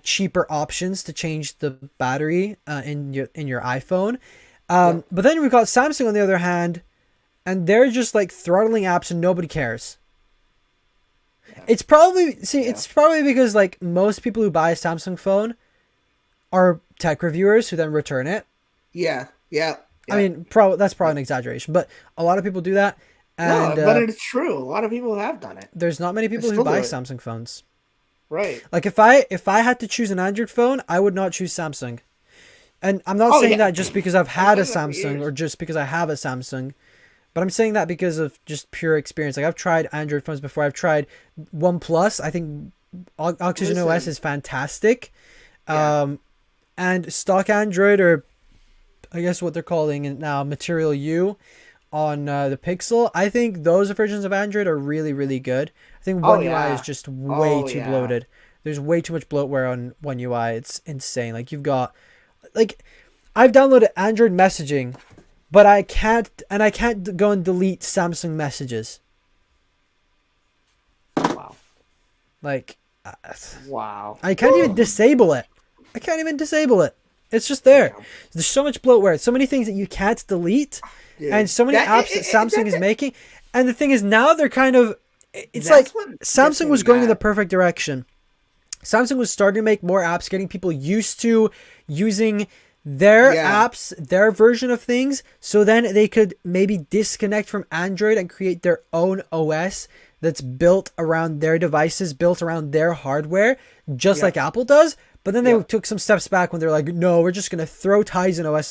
cheaper options to change the battery in your iPhone. But then we've got Samsung on the other hand, and they're just like throttling apps and nobody cares. Yeah. It's probably because like most people who buy a Samsung phone are tech reviewers who then return it. Yeah. I mean, that's probably an exaggeration, but a lot of people do that. And, no, but it's true. A lot of people have done it. There's not many people who buy Samsung phones. Right. Like if I had to choose an Android phone, I would not choose Samsung. And I'm not saying that just because I've had a Samsung or just because I have a Samsung, but I'm saying that because of just pure experience. Like I've tried Android phones before. I've tried OnePlus. I think Oxygen OS is fantastic. Yeah. And stock Android, or I guess what they're calling it now, Material U on the Pixel. I think those versions of Android are really, really good. I think One UI is just way too bloated. There's way too much bloatware on One UI. It's insane. Like you've got, like, I've downloaded Android messaging, but I can't go and delete Samsung messages. Wow. Like, wow. I can't even disable it. It's just there. Yeah. There's so much bloatware, so many things that you can't delete, and so many apps that Samsung is making. And the thing is, now they're kind of, it's like Samsung was going in the perfect direction. Samsung was starting to make more apps, getting people used to using their apps, their version of things, so then they could maybe disconnect from Android and create their own OS that's built around their devices, built around their hardware, just like Apple does. But then they took some steps back when they're like, no, we're just going to throw Tizen OS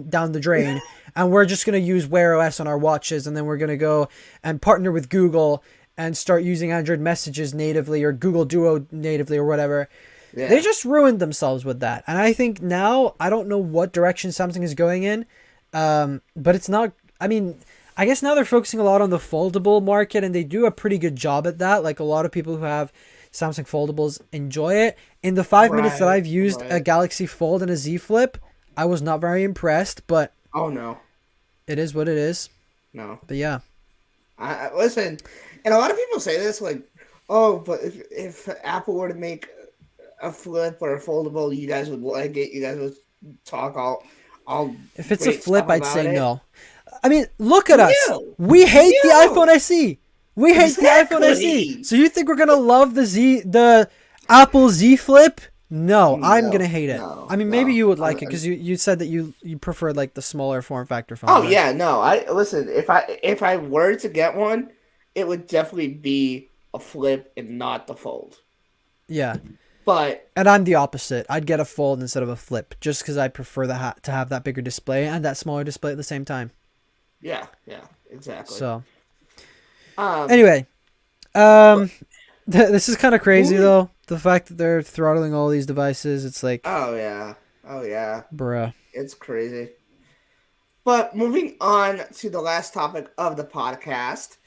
down the drain, and we're just going to use Wear OS on our watches, and then we're going to go and partner with Google and start using Android messages natively, or Google Duo natively, or whatever. Yeah. They just ruined themselves with that. And I think now, I don't know what direction Samsung is going in, but it's not, I mean, I guess now they're focusing a lot on the foldable market, and they do a pretty good job at that. Like a lot of people who have Samsung foldables enjoy it. In the 5 minutes that I've used a Galaxy Fold and a Z Flip, I was not very impressed, but oh no, it is what it is. No, but yeah, I listen, and a lot of people say this like, oh, but if Apple were to make a flip or a foldable, you guys would like it. You guys would talk all. If it's a flip, I'd say no. I mean, look at us. We hate the iPhone SE. We hate the iPhone SE. So you think we're gonna love the Apple Z Flip? No, I'm gonna hate it. I mean, maybe you would like it because you said that you preferred like the smaller form factor phone. Oh right? Yeah, no. I listen. If I were to get one, it would definitely be a flip and not the fold. Yeah. And I'm the opposite. I'd get a fold instead of a flip, just because I prefer to have that bigger display and that smaller display at the same time. Yeah, exactly. So, anyway, this is kind of crazy though. The fact that they're throttling all these devices, it's like, oh yeah, bruh, it's crazy. But moving on to the last topic of the podcast,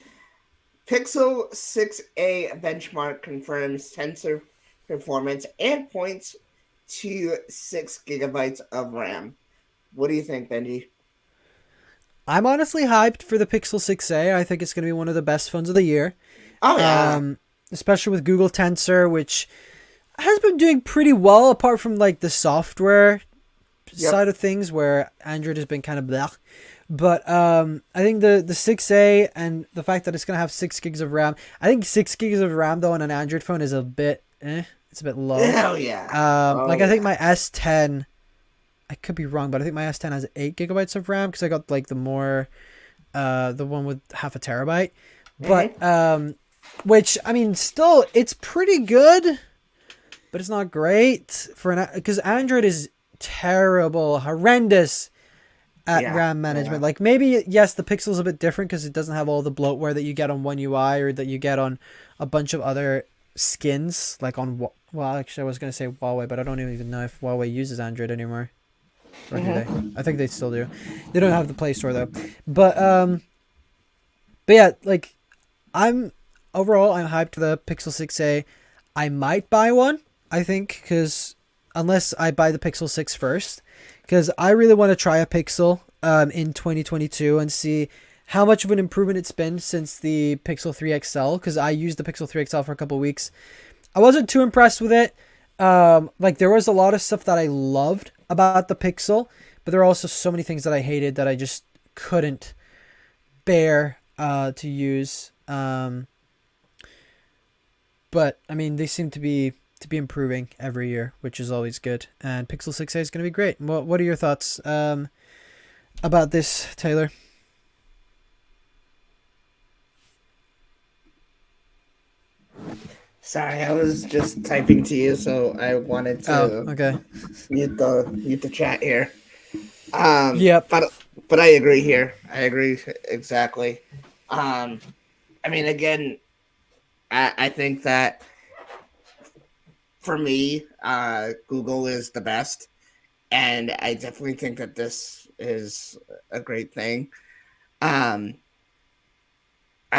Pixel 6a benchmark confirms tensor performance and points to 6 gigabytes of RAM. What do you think, Benji? I'm honestly hyped for the Pixel 6a. I think it's going to be one of the best phones of the year. Oh, yeah. Especially with Google Tensor, which has been doing pretty well, apart from like the software side of things, where Android has been kind of blah. But I think the 6a and the fact that it's going to have 6 gigs of RAM. I think 6 gigs of RAM, though, on an Android phone is a bit... It's a bit low. Hell yeah. I think my S10, I could be wrong, but I think my S10 has 8 gigabytes of RAM because I got like the one with half a terabyte. But, which, I mean, still, it's pretty good, but it's not great because Android is terrible, horrendous at RAM management. Like maybe, yes, the Pixel's a bit different because it doesn't have all the bloatware that you get on One UI or that you get on a bunch of other skins, like on, well, actually I was going to say Huawei, but I don't even know if Huawei uses Android anymore. Or do they? I think they still do. They don't have the Play Store though. But yeah, like I'm overall, I'm hyped for the Pixel 6a. I might buy one, I think, because unless I buy the Pixel 6 first, because I really want to try a Pixel in 2022 and see how much of an improvement it's been since the Pixel 3 XL, because I used the Pixel 3 XL for a couple of weeks. I wasn't too impressed with it. Like, there was a lot of stuff that I loved about the Pixel, but there were also so many things that I hated that I just couldn't bear to use. But I mean, they seem to be improving every year, which is always good. And Pixel 6a is going to be great. What are your thoughts about this, Taylor? Sorry, I was just typing to you, so I wanted to okay. mute the chat here. Yep. But I agree here. I agree exactly. I mean, again, I think that for me, Google is the best, and I definitely think that this is a great thing. I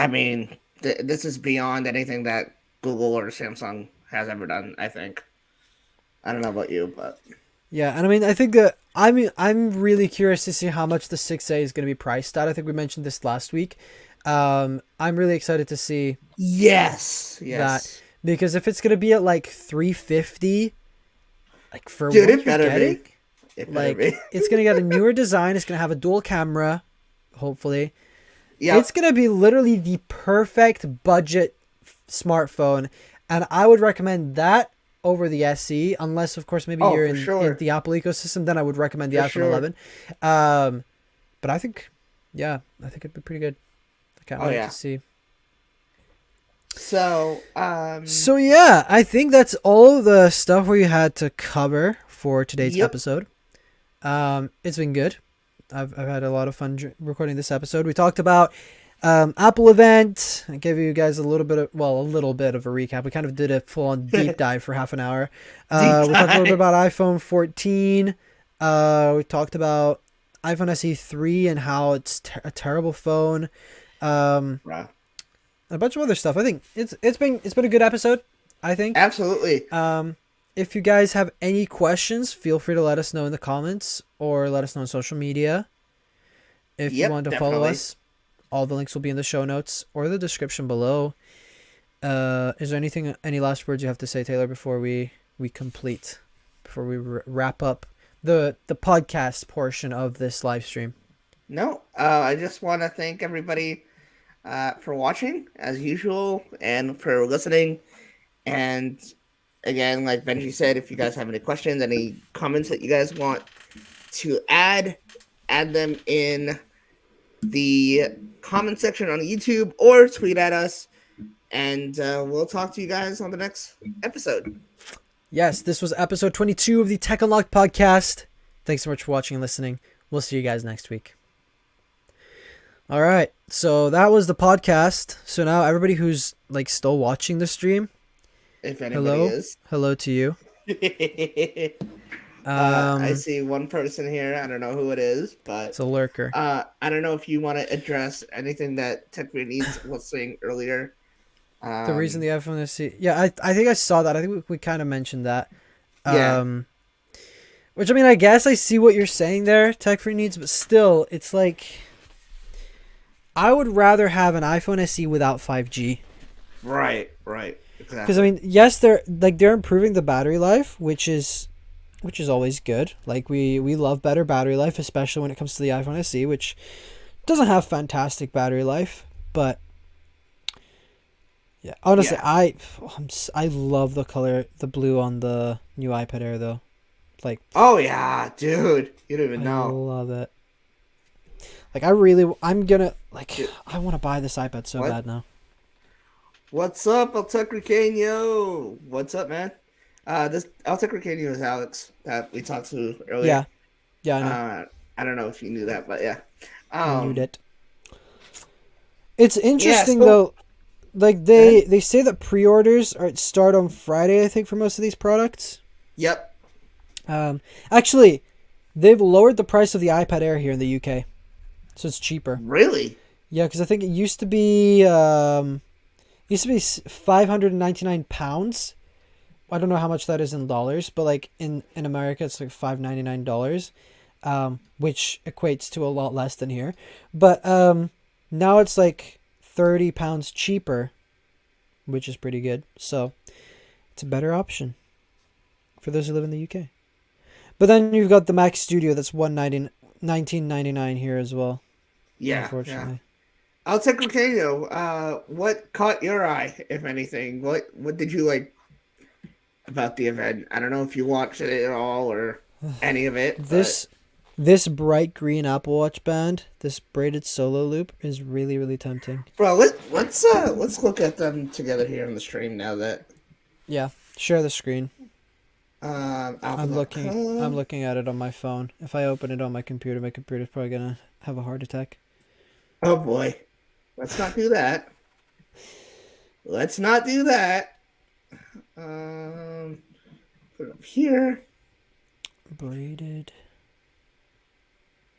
mean, this is beyond anything that Google or Samsung has ever done, I think. I don't know about you, but Yeah, and I mean, I think that I'm really curious to see how much the 6A is going to be priced at. I think we mentioned this last week. I'm really excited to see that, because if it's going to be at like 350, like for dude, what it you're better getting, be. It better be. it's going to get a newer design. It's going to have a dual camera, hopefully. Yeah, It's going to be literally the perfect budget smartphone, and I would recommend that over the SE, unless of course maybe you're in the Apple ecosystem. Then I would recommend the iPhone 11. But I think it'd be pretty good. I can't wait to see. So yeah, I think that's all the stuff we had to cover for today's episode. It's been good. I've had a lot of fun recording this episode. We talked about Apple event. I gave you guys a little bit of a recap. We kind of did a full-on deep dive for half an hour. We talked a little bit about iPhone 14. We talked about iPhone SE 3 and how it's a terrible phone. And a bunch of other stuff. I think it's been a good episode, I think. Absolutely. If you guys have any questions, feel free to let us know in the comments or let us know on social media. If you want to follow us, all the links will be in the show notes or the description below. Is there any last words you have to say, Taylor, before we wrap up the podcast portion of this live stream? No, I just want to thank everybody for watching as usual and for listening. And again, like Benji said, if you guys have any questions, any comments that you guys want to add them in the comment section on YouTube or tweet at us, and we'll talk to you guys on the next episode. Yes, this was episode 22 of the Tech Unlocked podcast. Thanks so much for watching and listening. We'll see you guys next week. All right, so that was the podcast. So now everybody who's still watching the stream, if anybody is, hello to you. I see one person here. I don't know who it is, but it's a lurker. I don't know if you want to address anything that Tech YT was saying earlier. The reason the iPhone SE, I think I saw that. I think we kind of mentioned that. Which, I mean, I guess I see what you're saying there, Tech YT, but still, it's like I would rather have an iPhone SE without 5G. Right, exactly. Because I mean, yes, they're improving the battery life, which is always good. Like we love better battery life, especially when it comes to the iPhone SE, which doesn't have fantastic battery life, but yeah, honestly, I love the color, the blue on the new iPad Air though. Like, oh yeah, dude, you don't even know. I love it. Like, I want to buy this iPad so bad now. What's up, El Tecraqueño? What's up, man? This El Tecraqueño is Alex that we talked to earlier. Yeah, I know. I don't know if you knew that, but yeah. I knew that. It's interesting though. Like they say that pre-orders start on Friday, I think, for most of these products. Yep. Actually, they've lowered the price of the iPad Air here in the UK, so it's cheaper. Really? Yeah, because I think it used to be Used to be 599 pounds. I don't know how much that is in dollars, but like in America, it's like $599, which equates to a lot less than here. But now it's like 30 pounds cheaper, which is pretty good. So it's a better option for those who live in the UK. But then you've got the Mac Studio that's $19.99 here as well. Yeah, yeah. Unfortunately. I'll take Volcano. What caught your eye, if anything? What did you like about the event? I don't know if you watched it at all or any of it, but This bright green Apple Watch band, this braided solo loop is really, really tempting. bro, let's look at them together here on the stream now that Yeah, share the screen. I'm Apple.com. looking at it on my phone. If I open it on my computer's probably gonna have a heart attack. Oh boy, let's not do that. Let's not do that. Put it up here. Braided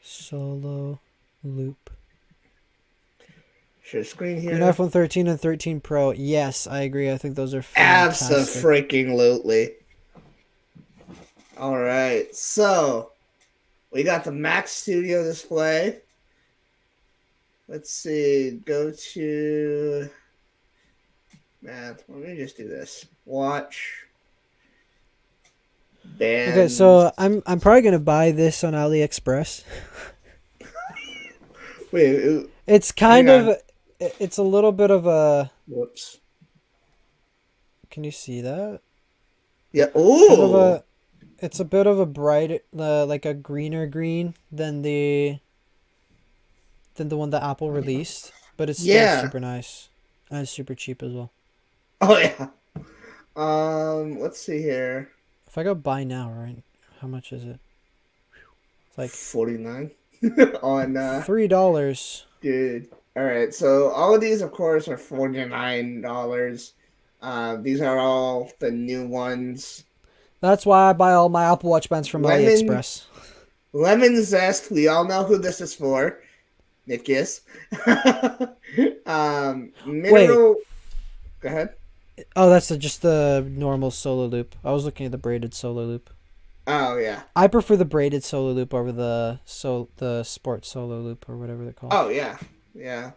solo loop. Share screen here. An iPhone 13 and 13 Pro. Yes, I agree. I think those are fantastic. Abso-freaking-lutely. All right, so we got the Mac Studio display. Let's see. Go to. Man, let me just do this. Watch. Bands. Okay, so I'm probably gonna buy this on AliExpress. Wait. It's kind of. It's a little bit of a. Whoops. Can you see that? Yeah. Kind of Ooh. it's a bit of a bright, like a greener green than the one that Apple released, but it's still super nice and it's super cheap as well. Oh yeah. Let's see here. If I go buy now, right? How much is it? It's like $49 on $3. dude. All right, so all of these, of course, are $49. These are all the new ones. That's why I buy all my Apple Watch bands from AliExpress. Lemon Zest. We all know who this is for. Nikias. Mineral. Wait. Go ahead. Oh, that's just the normal solo loop. I was looking at the braided solo loop. Oh yeah. I prefer the braided solo loop over the sport solo loop or whatever they're called. Oh yeah, yeah.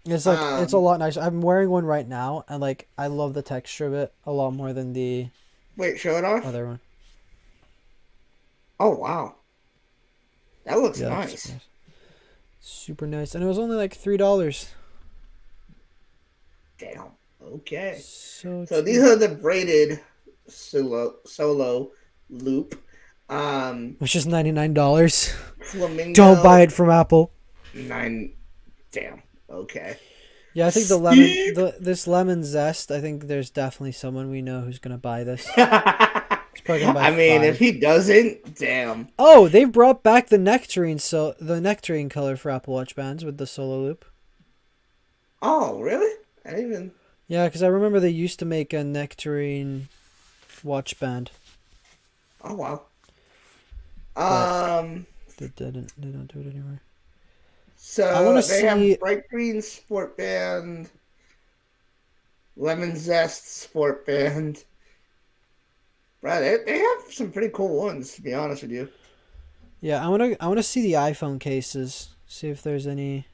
It's like it's a lot nicer. I'm wearing one right now, and like I love the texture of it a lot more than the. Wait, show it off. Other one. Oh wow. That looks nice. Nice. Super nice, and it was only like $3. Damn. Okay. So these are the braided solo loop. Which is $99. Flamingo. Don't buy it from Apple. Damn. Okay. Yeah, I think this lemon zest. I think there's definitely someone we know who's gonna buy this. I mean, if he doesn't, damn. Oh, they've brought back the nectarine, color for Apple Watch bands with the solo loop. Oh, really? I didn't even. Yeah, because I remember they used to make a nectarine watch band. Oh wow. They didn't. They don't do it anymore. So I want to have bright green sport band, lemon zest sport band. Right, they have some pretty cool ones, to be honest with you. Yeah, I want to see the iPhone cases. See if there's any.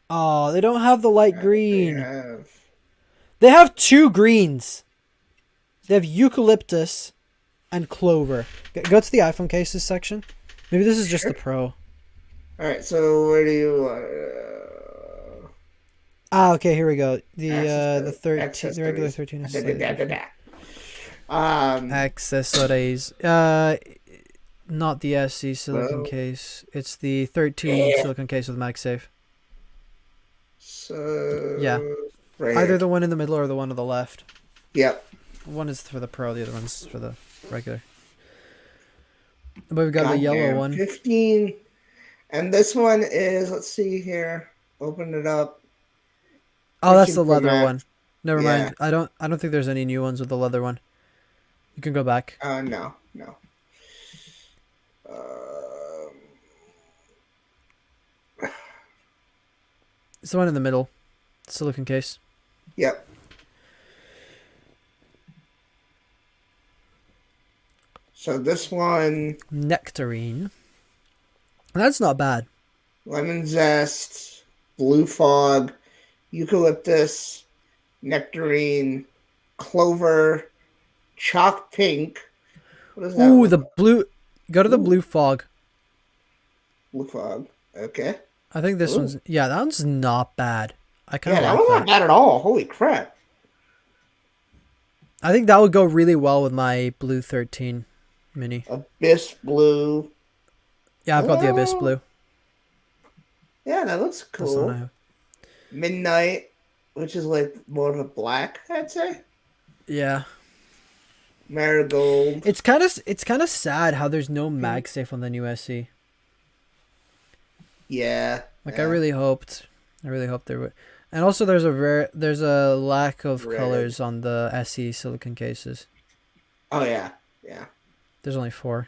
Oh, they don't have the light green. They have two greens. They have eucalyptus and clover. Go to the iPhone cases section. Maybe this is just the Pro. All right, so where do you? Okay, here we go. The regular 13 accessories. Not the SE silicon case. It's the 13 silicon case with MagSafe. So yeah, right either here. The one in the middle or the one to the left. Yep. One is for the Pro, the other one's for the regular. But we've got the yellow one. 15. And this one is, let's see here. Open it up. Oh, that's the leather one. Never mind. I don't think there's any new ones with the leather one. You can go back. No. It's the one in the middle. silicone case. Yep. So this one, Nectarine. That's not bad. lemon zest, blue fog, eucalyptus, nectarine, clover, chalk pink. What does that Ooh, look the like? blue. Go to the Ooh, blue fog. blue fog. Okay. I think this Ooh. one's. Yeah, that one's not bad. I kind Yeah, of that like one's not that. bad at all. Holy crap. I think that would go really well with my blue 13 mini. Abyss blue. Yeah, I've got the Abyss Oh, blue. yeah, that looks That's the one I cool. have. Midnight, which is like more of a black, I'd say. Yeah. Marigold. It's kind of sad how there's no MagSafe on the new SE. Yeah, Like yeah. I really hoped there would. And also there's a lack of Red. colors on the SE silicon cases. Oh yeah, yeah. There's only 4.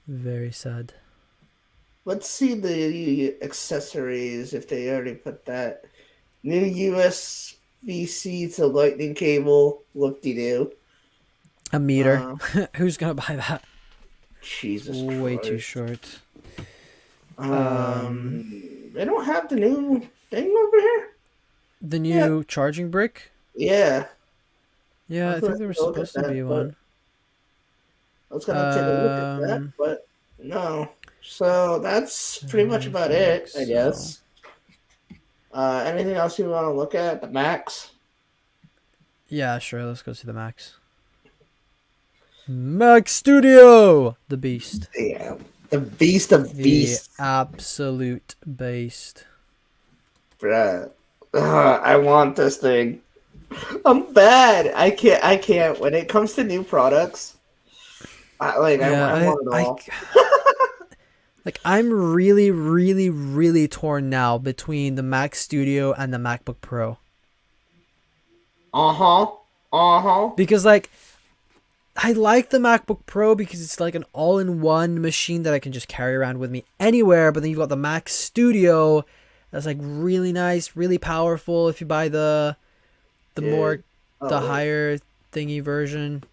Very sad. Let's see the accessories if they already put that. New USB-C to lightning cable. Whoop-de-doo. A meter. Uh, Who's gonna buy that? It's Jesus way too Christ. short. Um, They don't have the new thing over here? the Yeah. new charging brick. Yeah. I Yeah, was I gonna think there take was a look at supposed to be that, but one. I was gonna take a look at that, Um, but no. So that's I pretty much don't about think it, I so. guess. Anything else you want to look at? The Max? Yeah, sure. Let's go see the Max. Max Studio, the beast, Yeah. The Beast of the Beasts. absolute beast. Bruh. I want this thing. I'm bad. I can't. When it comes to new products, Yeah, I want it all. like I'm really, really, really torn now between the Mac Studio and the MacBook Pro Uh-huh. Uh-huh. because like I like the MacBook Pro because it's like an all-in-one machine that I can just carry around with me anywhere. But then you've got the Mac Studio that's like really nice, really powerful. If you buy the more Dude. Oh, the wait. higher thingy version,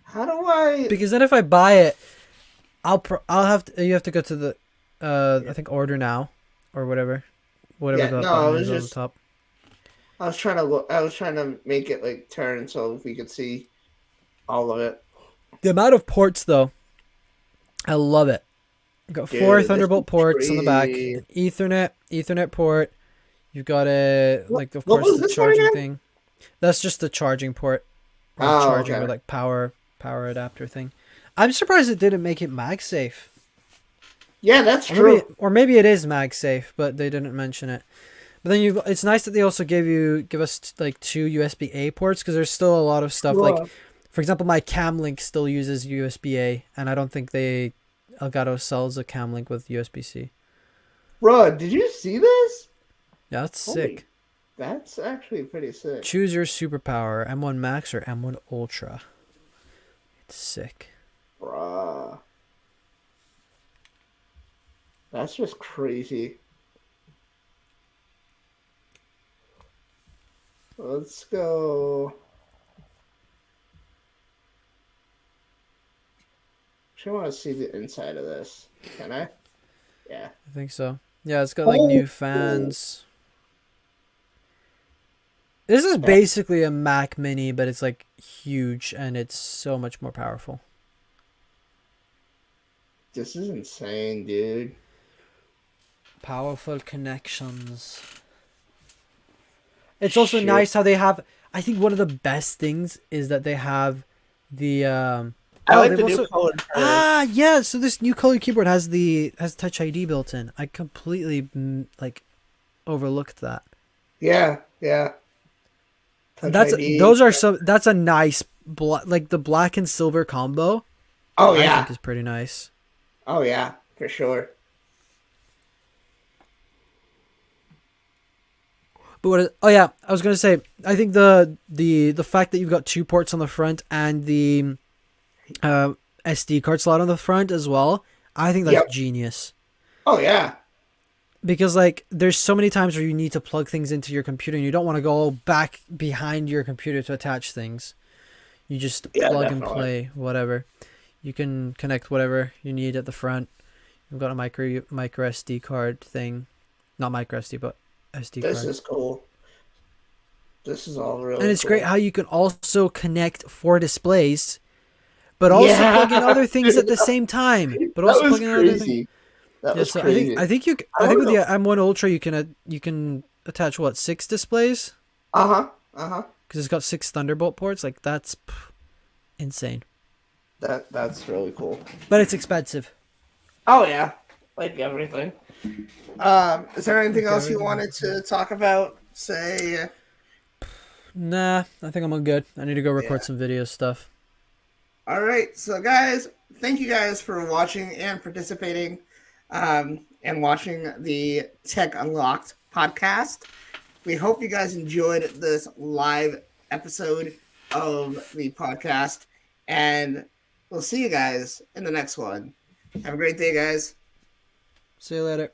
How do I... because then if I buy it, I'll have to, you have to go to the Yeah. I think order now or whatever Yeah, the no, I button was is on the just... top. I was trying to look... I was trying to make it, like, turn so we could see all of it. The amount of ports though, I love it. You've got 4 Dude, this is Thunderbolt ports on the back, crazy. an Ethernet port. You've got a like of What course was the this one charging again? thing. That's just the charging port or Oh, charging okay. with like power adapter thing. I'm surprised it didn't make it MagSafe. Yeah, that's Or true. maybe it is MagSafe, but they didn't mention it. But then it's nice that they also give us like 2 USB-A ports because there's still a lot of stuff like, Bro, for example, my Cam Link still uses USB-A, and I don't think Elgato sells a Cam Link with USB-C. bro, did you see this? Yeah, that's Holy, sick. that's actually pretty sick. Choose your superpower, M1 Max or M1 Ultra. It's sick. Bruh. That's just crazy. Let's go. I want to see the inside of this. Can I? Yeah. I think so. Yeah, it's got like Oh, new fans. This is basically a Mac Mini, but it's like huge and it's so much more powerful. this is insane, dude. Powerful connections. It's also Shit. nice how they have. I think one of the best things is that they have the. I like they've the also. new color. Yeah. So this new color keyboard has Touch ID built in. I completely like overlooked that. Yeah, yeah. Touch That's ID. those are some. That's a nice like the black and silver combo. Oh I yeah. think is pretty nice. Oh yeah, for sure. But oh yeah, I was gonna say I think the fact that you've got 2 ports on the front and the SD card slot on the front as well, I think that's Yep. genius. Oh yeah. because like there's so many times where you need to plug things into your computer and you don't want to go back behind your computer to attach things. You just Yeah, plug and definitely. play whatever. You can connect whatever you need at the front. We've got a micro SD card thing, not micro SD but SD This card. is cool. This is all And really it's great cool. how you can also connect four displays, but also plug in Yeah, other things at the same time. But that also was plug in other things. crazy. That Yeah, was so I think crazy. I think you I I think want with to the know. M1 Ultra you can attach what 6 displays Uh huh. Uh huh. because it's got 6 Thunderbolt ports. Like that's insane, That's really cool. but it's expensive. Oh yeah, like everything. Is there anything Like else you everything. wanted to talk about? Say, Nah, I think I'm all good. I need to go yeah. record some video stuff. All right, so guys, thank you guys for watching and participating, and watching the Tech Unlocked podcast. We hope you guys enjoyed this live episode of the podcast, and we'll see you guys in the next one. Have a great day, guys. See you later.